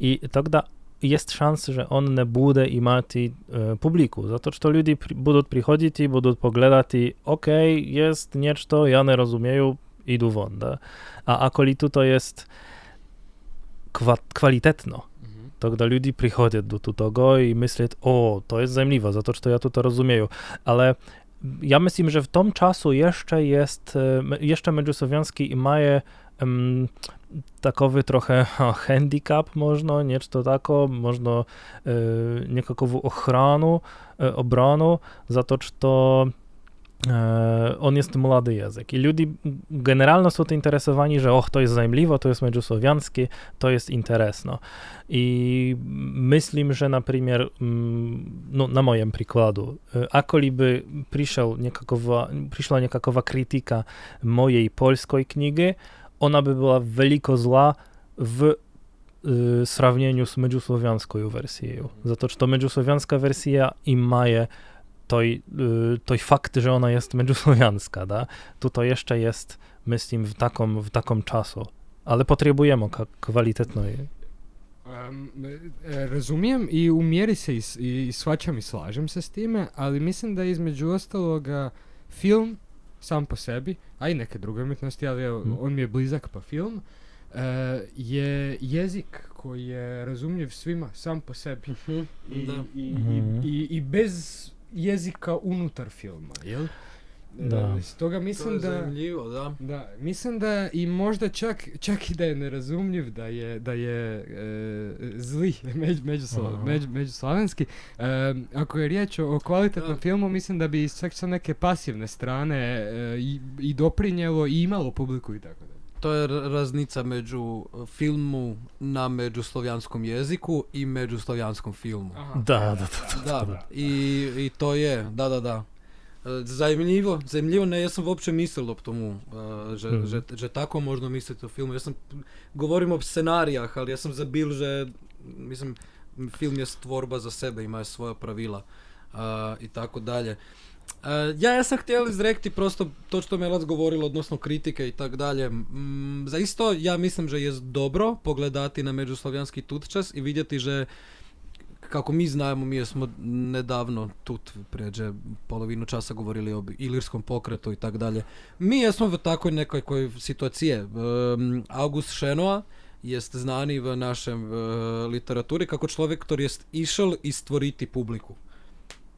i тогда jest szansa, że on ne bude imati publiku, zato što ljudi budu prihoditi, budu pogledati, jest nešto, ja ne rozumieju, idu von, da? A ako li tu to jest kvalitetno, тогда ljudi prihodять do tego i myśleć, to jest zajemliwe, zato što ja to rozumieju, ale ja myślę, że w tym czasu jeszcze međuslovianski maje takowy trochę handicap, można, něco tako, można nekakvu obranu, za to, što on jest młody język. I ljudi generalno są interesowani, że to jest zajemliwe, to jest međuslovianski, to jest interesno. I myślę, że na przykład, na mojem przykładu, ako li by przyszła nekakva krytyka mojej polskiej księgi, ona by była veliko zła w sравнению z međuslovianską wersją. Za to, że međuslovianska wersja maje toj fakt, że ona jest međuslovianska, da? Tu to jeszcze jest, myślę, w takom czasu. Ale potrzebujemy kvalitetnej. Razumijem i u mjeri se i shvaćam i slažem se s time, ali mislim da između ostaloga film sam po sebi, a i neke druge umjetnosti, ali on mi je blizak pa film, je jezik koji je razumljiv svima sam po sebi. I bez jezika unutar filma, jel? Da. Stoga mislim to je zanimljivo, da. Da, mislim da i možda čak i da je nerazumljiv, da je zli međuslavenski. Ako je riječ o kvalitetnom filmu, mislim da bi čak sa neke pasivne strane i doprinjelo i imalo publiku i tako da. To je raznica među filmu na međuslovianskom jeziku i međuslovianskom filmu. Aha. Da. I to je, da. Zanimljivo, ne, ja sam uopće mislil o tomu, že tako možno misliti o filmu. Govorim o scenarijah, ali ja sam zabil, že, mislim, film je stvorba za sebe, ima svoja pravila i tako dalje. Ja sam htjel izrekti prosto to što Melac govoril, odnosno kritike i tak dalje. Zaisto, ja mislim, že je dobro pogledati na međuslovianski tutčas i vidjeti, že kako mi znamo, mi smo nedavno pređe polovinu časa govorili o ilirskom pokretu i tak dalje. Mi jesmo v takoj nekoj situaciji. August Šenoa jest znani v našem literaturi kako človek, ktorý jest išel i stvoriti publiku.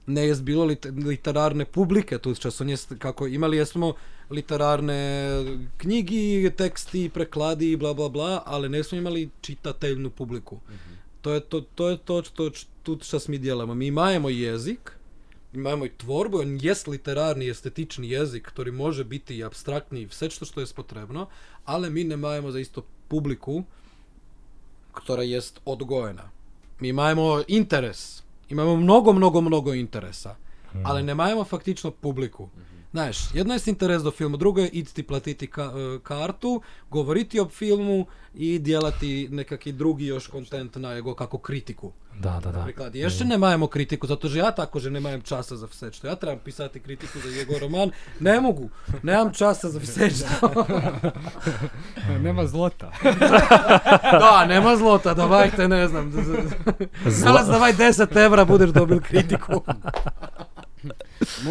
Ne jest bilo literarne publike tu čas, kako imali jesmo literarne knjigi, teksti, prekladi, bla bla bla, ali ne smo imali čitateljnu publiku. To je to što mi djelamo. Mi imamo jezik, imamo i tvorbu, on jest literarni, estetični jezik, ktorý može biti i abstraktni, sve što je potrebno, ali mi ne imamo za isto publiku, która jest odgojena. Mi imamo interes, imamo mnogo interesa, ali ne imamo faktično publiku. Znaš, jedno je interes do filmu, drugo je idti platiti kartu, govoriti o filmu i djelati nekakvi drugi još kontent na jego kako kritiku. Da. Priklad, ještě nemajemo kritiku, zato že ja tako že nemam časa za vse što. Ja trebam pisati kritiku za jego roman, ne mogu, nemam časa za vse što. Nema zlota. Da, nema zlota, davajte, ne znam. Danas davaj 10 evra, budeš dobil kritiku.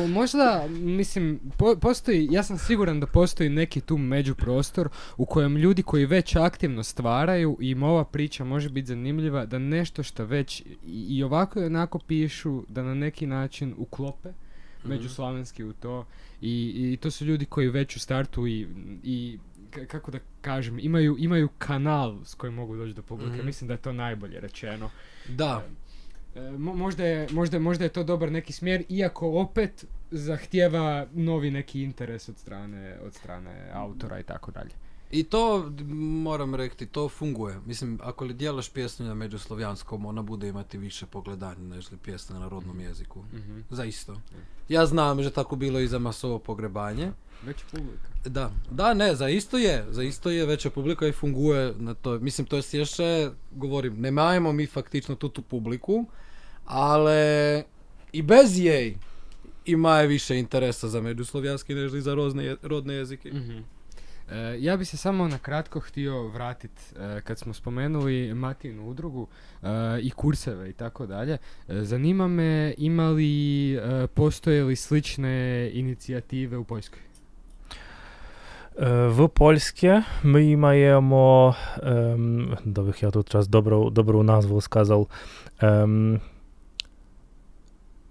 Možda, mislim, postoji, ja sam siguran da postoji neki tu međuprostor u kojem ljudi koji već aktivno stvaraju i im ova priča može biti zanimljiva, da nešto što već i ovako i onako pišu, da na neki način uklope međuslavenski u to i to su ljudi koji već u startu i kako da kažem, imaju kanal s kojim mogu doći do publike. Mislim da je to najbolje rečeno. Da. Možda je to dobar neki smjer, iako opet zahtijeva novi neki interes od strane autora i tako dalje. I to, moram rekti, to funguje. Mislim, ako li dijelaš pjesmu na međuslovjanskom, ona bude imati više pogledanja nežli pjesma na rodnom jeziku. Zaista. Ja znam, že tako bilo i za masovo pogrebanje. Veća publika. Da, ne, zaisto je veća publika i funguje na to. Mislim, to je jeszcze, govorim, ne majemo mi faktično tu publiku, ale i bez jej ima više interesa za međuslovjanski nežli za rodne jezike. Ja bi se samo na kratko htio vratiti, kad smo spomenuli Matinu udrugu i kurseve i tako dalje, zanima me postoje li slične inicijative u Poljskoj? V Poljskie my imamo, da bih ja tu čas dobrou nazvu skazal,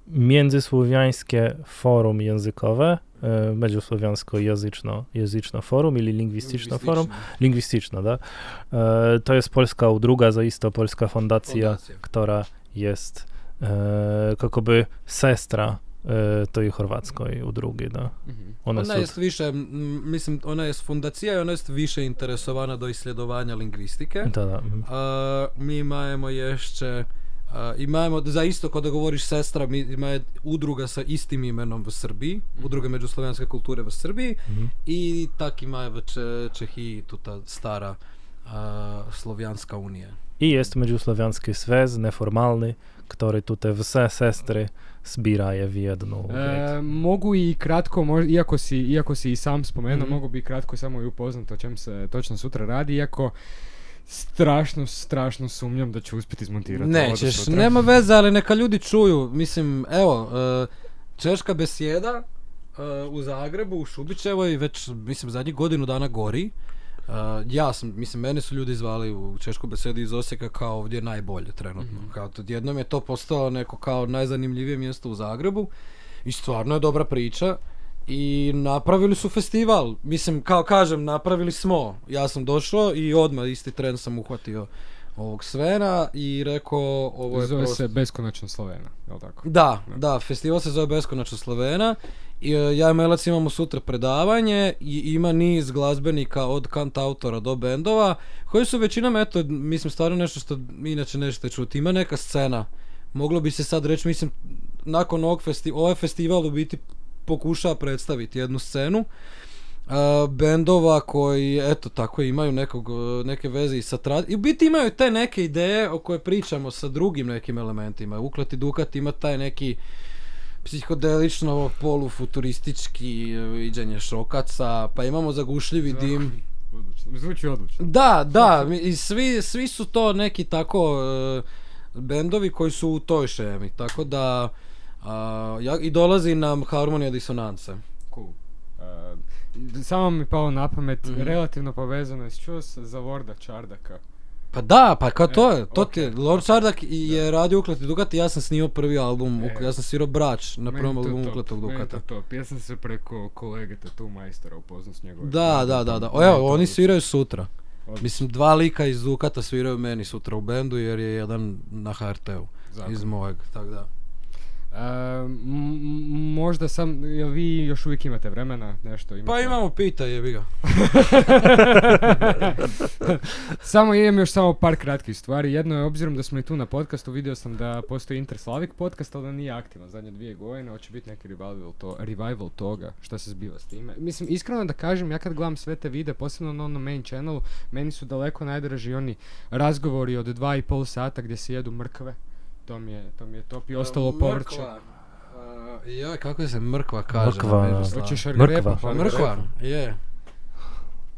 Międzysłowiańskie Forum Językowe, Međusłowiansko-języczno forum ili lingwistyczne forum. Lingwistyczne, da? To jest polska udruga, zaisto polska fondacja, która jest kako by sestra toj chorvatskoj udrugi, da. Ona jest više, mislim, ona jest fundacija i ona jest više interesovana do isledovanja lingvistike. Da. Mi imamo jeszcze imamo, za isto kada govoriš sestra, ima udruga sa istim imenom v Srbiji, udruga međuslovenske kulture v Srbiji i tak ima v Čehiji tu ta stara Slovjanska unija. I jest Međuslovianski svez, neformalny, który tutaj sve sestry zbiraje w jednu. Mogu i kratko, iako si i sam spomenuo, mogu bi kratko samo i upoznat o čem se točno sutra radi, iako strašno sumnjam da ću uspjeti izmontirati. Nećeš, nema veze, ali neka ljudi čuju. Mislim, evo, češka besjeda u Zagrebu, u Šubićevoj, već, mislim, zadnjih godinu dana gori. Mene su ljudi zvali u češku besedu iz Osijeka kao ovdje najbolje trenutno. Kao jednom je to postalo neko kao najzanimljivije mjesto u Zagrebu i stvarno je dobra priča. I napravili su festival, mislim, kao kažem, napravili smo. Ja sam došao i odmah isti tren sam uhvatio ovog Svena i rekao ovo je zove se Beskonačno Slovena, je li tako? Da, festival se zove Beskonačno Slovena i ja i Melac imamo sutra predavanje i ima niz glazbenika od kantautora do bendova koji su većinom, eto, mislim, stvarno nešto što inače nećete čuti. Ima neka scena, moglo bi se sad reći, mislim, nakon ovaj festival u biti pokušava predstaviti jednu scenu bendova koji, eto tako, imaju neke veze i sa i u biti imaju te neke ideje o koje pričamo sa drugim nekim elementima. Ukleti Dukat ima taj neki psihodelično polufuturistički viđenje Šokaca, pa imamo Zagušljivi dim. Zvuči odlično. Da, i svi su to neki tako bendovi koji su u toj šemi, tako da i dolazi nam Harmonija disonance. Cool. Samo mi palo na pamet, relativno povezano je s Čus za Lorda Čardaka. Pa da, pa kao to ti je, Lord Čardak je radio Ukleti Dukat i ja sam snimao prvi album, ja sam svirao Brač na prvom albumu Ukletog Dukata. Ja sam se preko kolege Tattoo Majstora upoznao s njegovim. Da. Evo, oni sviraju sutra. Mislim, 2 lika iz Dukata sviraju meni sutra u bendu jer je jedan na HRT-u iz mojeg, tako da. Možda sam, jel vi još uvijek imate vremena, nešto imate? Pa imamo pita, jebi ga. Imam još samo par kratkih stvari. Jedno je, obzirom da smo i tu na podcastu, vidio sam da postoji Interslavik podcast, ali da nije aktivan zadnje 2 godine, hoće biti neki revival toga, šta se zbiva s time. Mislim, iskreno da kažem, ja kad gledam sve te videe, posebno na onom main channelu, meni su daleko najdraži oni razgovori od 2,5 sata gdje se jedu mrkve. To mi je top i ostalo povrće. Kako se mrkva kaže? Mrkva, je.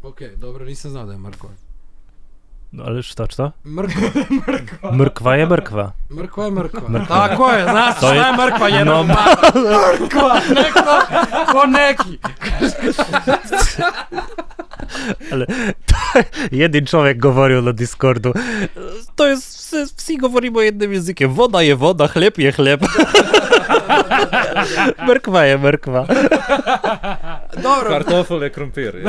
Ok, dobro, nisam znao da je mrkva. Ale šta? Mrkva. Mrkva je mrkva. Mrkva je mrkva. Tako je, znaš šta je mrkva jedno? Mrkva, ko neki. Ale to je jedin čovjek govorio na Discordu. To je, svi govorimo jednim jezikiem. Voda je voda, hljeb je hljeb. Mrkva je mrkva. Dobro. Kartofel je krompir.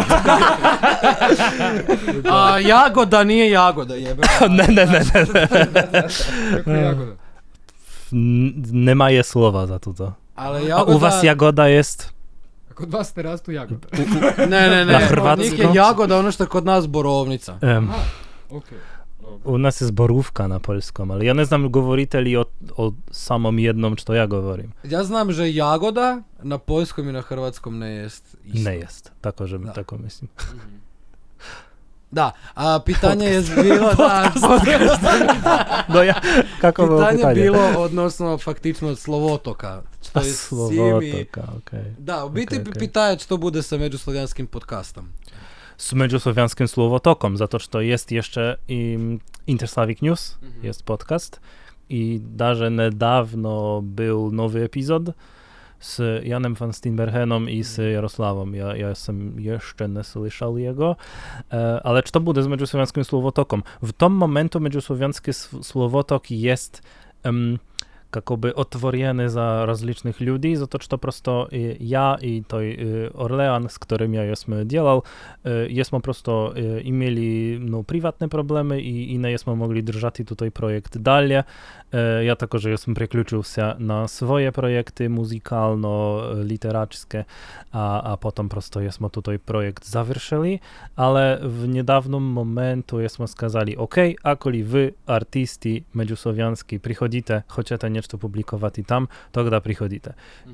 Jagoda nije jagoda, jebe. Ne. Kako je jagoda? Nema je slova za to. Ale jagoda... A u vas jagoda jest... Kod vas te rastu jagoda. Ne. Na hrvatskom? Njih je jagoda ono što je kod nas borovnica. Okay. U nas je zborówka na polskom, ali ja ne znam govorite li o samom jednom što ja govorim. Ja znam, že jagoda na poljskom i na hrvatskom ne jest isto. Ne jest, tako mislim. Da, a pitanje je bilo da... Pitanje je bilo, odnosno faktično Slovotoka. Što je Slovotoka, okej. Da, u biti pitanje što bude sa međuslovjanskim podcastom. Z međusłowiańskim Słowotokom, za to, że jest jeszcze Interslavik News, jest podcast i darze niedawno był nowy epizod z Janem van Steenbergenom i z Jarosławą. Ja sam jeszcze nie słyszał jego, ale czy to bude z međusłowiańskim Słowotokom? W tym momentu međusłowiański Słowotok jest kako by otvorjene za različnih ljudi, zato što prosto ja i toj Orlean, s którym ja jesmo djelal, jesmo prosto imeli privatne problemy i ne jesmo mogli držati tutaj projekt dalje. Ja također jesam preključil se na svoje projekty muzikalno-literačke, a potom prosto jesmo tutaj projekt završili, ale w niedawnym momentu jesmo skazali, ok, akoli wy, artisti međusłowiański, prichodite, hoćete nešto publikovati tam, тогда prihodite.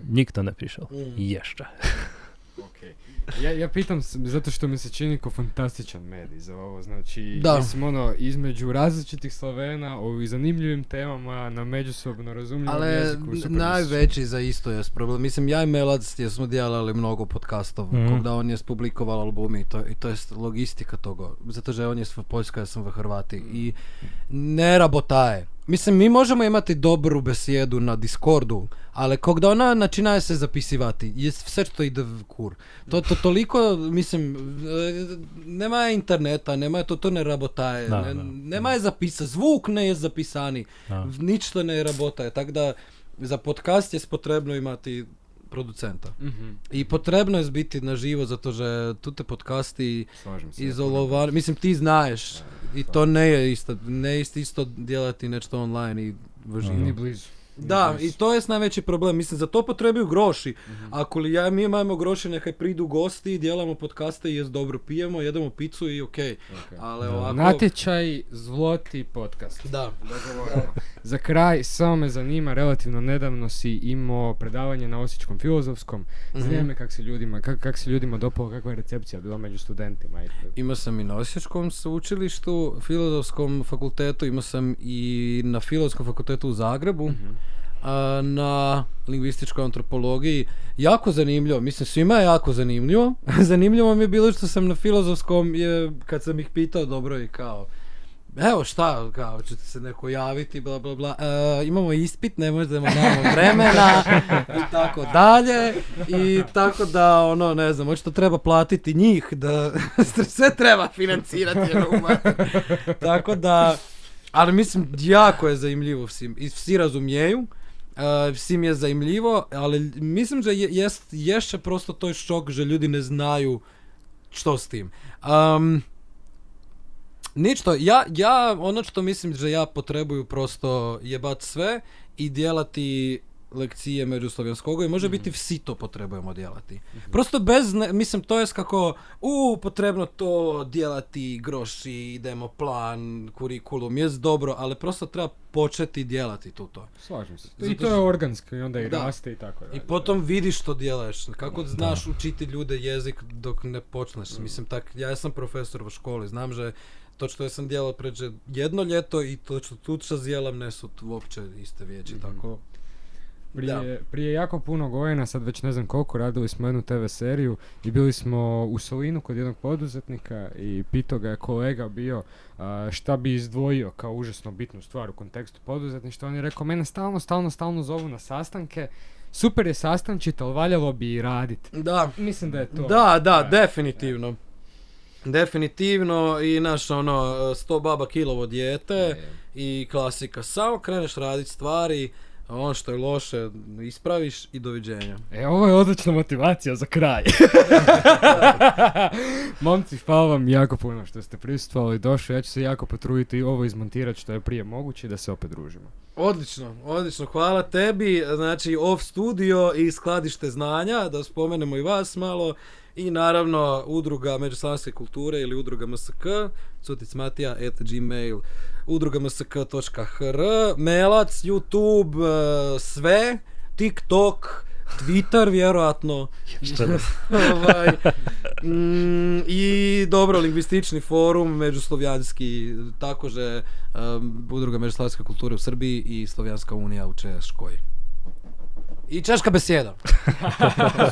Nikto ne prišel. Jeszcze. Okay. Ja pitam zato što mi se čini kao fantastičan medij za ovo, znači mislim između različitih Slovena o zanimljivim temama na međusobno razumljivom jeziku. Ale najveći za isto je problem. Mislim, ja i Melac smo djelali mnogo podcastov, kada on je publikoval albumi i to je logistika toga, zato že on je v Poljskoj, ja sam v Hrvati i ne rabotaje. Mislim, mi možemo imati dobru besjedu na Discordu, ali kada ona načinaje se zapisivati, je sve što ide v kur. To toliko, mislim, nema interneta, nema to ne rabotaje, nema je zapisa, zvuk ne je zapisani, ničto ne rabotaje, tako da za podcast je potrebno imati producenta. I potrebno je biti na živo, zato že tute podcasti izolovani, mislim ti znaješ i to ne je isto djelati nešto online i v živo. Ni blizu. Da, i to je najveći problem. Mislim, za to potrebuju groši. Ako li mi imamo groši, nekaj pridu gosti, djelamo podcaste i jest dobro, pijemo, jedemo picu i okej. Ali ovako... Natječaj Zloti podcast. Da. Za kraj, samo me zanima, relativno nedavno si imao predavanje na Osječkom filozofskom. Zanima me kak se ljudima dopalo, kakva je recepcija bila među studentima. Imao sam i na Osječkom sveučilištu, filozofskom fakultetu, imao sam i na filozofskom fakultetu u Zagrebu. Na lingvističkoj antropologiji. Jako zanimljivo, mislim svima je jako zanimljivo. Zanimljivo mi je bilo što sam na filozofskom, kad sam ih pitao, dobro i kao, evo šta, kao, će ti se neko javiti, bla bla bla, imamo ispit, ne možemo, nemamo vremena, i tako dalje, i tako da, ono, ne znam, očito treba platiti njih, da sve treba financirati, tako da, ali mislim, jako je zanimljivo svim, i svi razumijeju, svim je zanimljivo, ali mislim da ješće prosto to šok, že ljudi ne znaju što s tim. Ništo, ja ono što mislim da ja potrebuju prosto jebat sve i djelati lekcije međuslovjanskog i može biti vsi to potrebujemo djelati. Prosto bez, mislim to je kako potrebno to djelati groši, idemo plan, kurikulum, jest dobro, ali prosto treba početi djelati to. Slažem se. I to je organsko i onda i raste i tako dalje. I potom vidiš što djelaš, kako znaš učiti ljude jezik dok ne počneš. Mislim tak, ja sam profesor u školi, znam že to što sam djelao pređe jedno ljeto i to što tu zjelam ne su uopće iste vijeći, tako. Prije jako puno godina, sad već ne znam koliko, radili smo jednu TV seriju i bili smo u Solinu kod jednog poduzetnika i pitao ga je kolega bio šta bi izdvojio kao užasno bitnu stvar u kontekstu poduzetništva. On je rekao, mene stalno zovu na sastanke, super je sastančit, ali valjalo bi i radit. Da. Mislim da je to. Da, definitivno. Definitivno i naš 100 baba kilovo dijete i klasika. Samo kreneš raditi stvari, ono što je loše ispraviš i doviđenja. Ovo je odlična motivacija za kraj. Momci, hvala vam jako puno što ste prisustvovali i došli. Ja ću se jako potruditi ovo izmontirati što je prije moguće da se opet družimo. Odlično. Hvala tebi. Znači, off studio i skladište znanja, da spomenemo i vas malo. I naravno, udruga međuslavenske kulture ili udruga MSK, cuticmatija@gmail, udrugamsk.hr, mailac, YouTube, sve, TikTok, Twitter, vjerojatno. I dobro, lingvistični forum, međuslovjanski, takože udruga međuslavenske kulture u Srbiji i Slovjanska unija u Češkoj. I češka besjeda.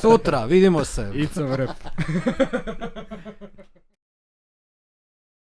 Sutra, vidimo se. It's a wrap.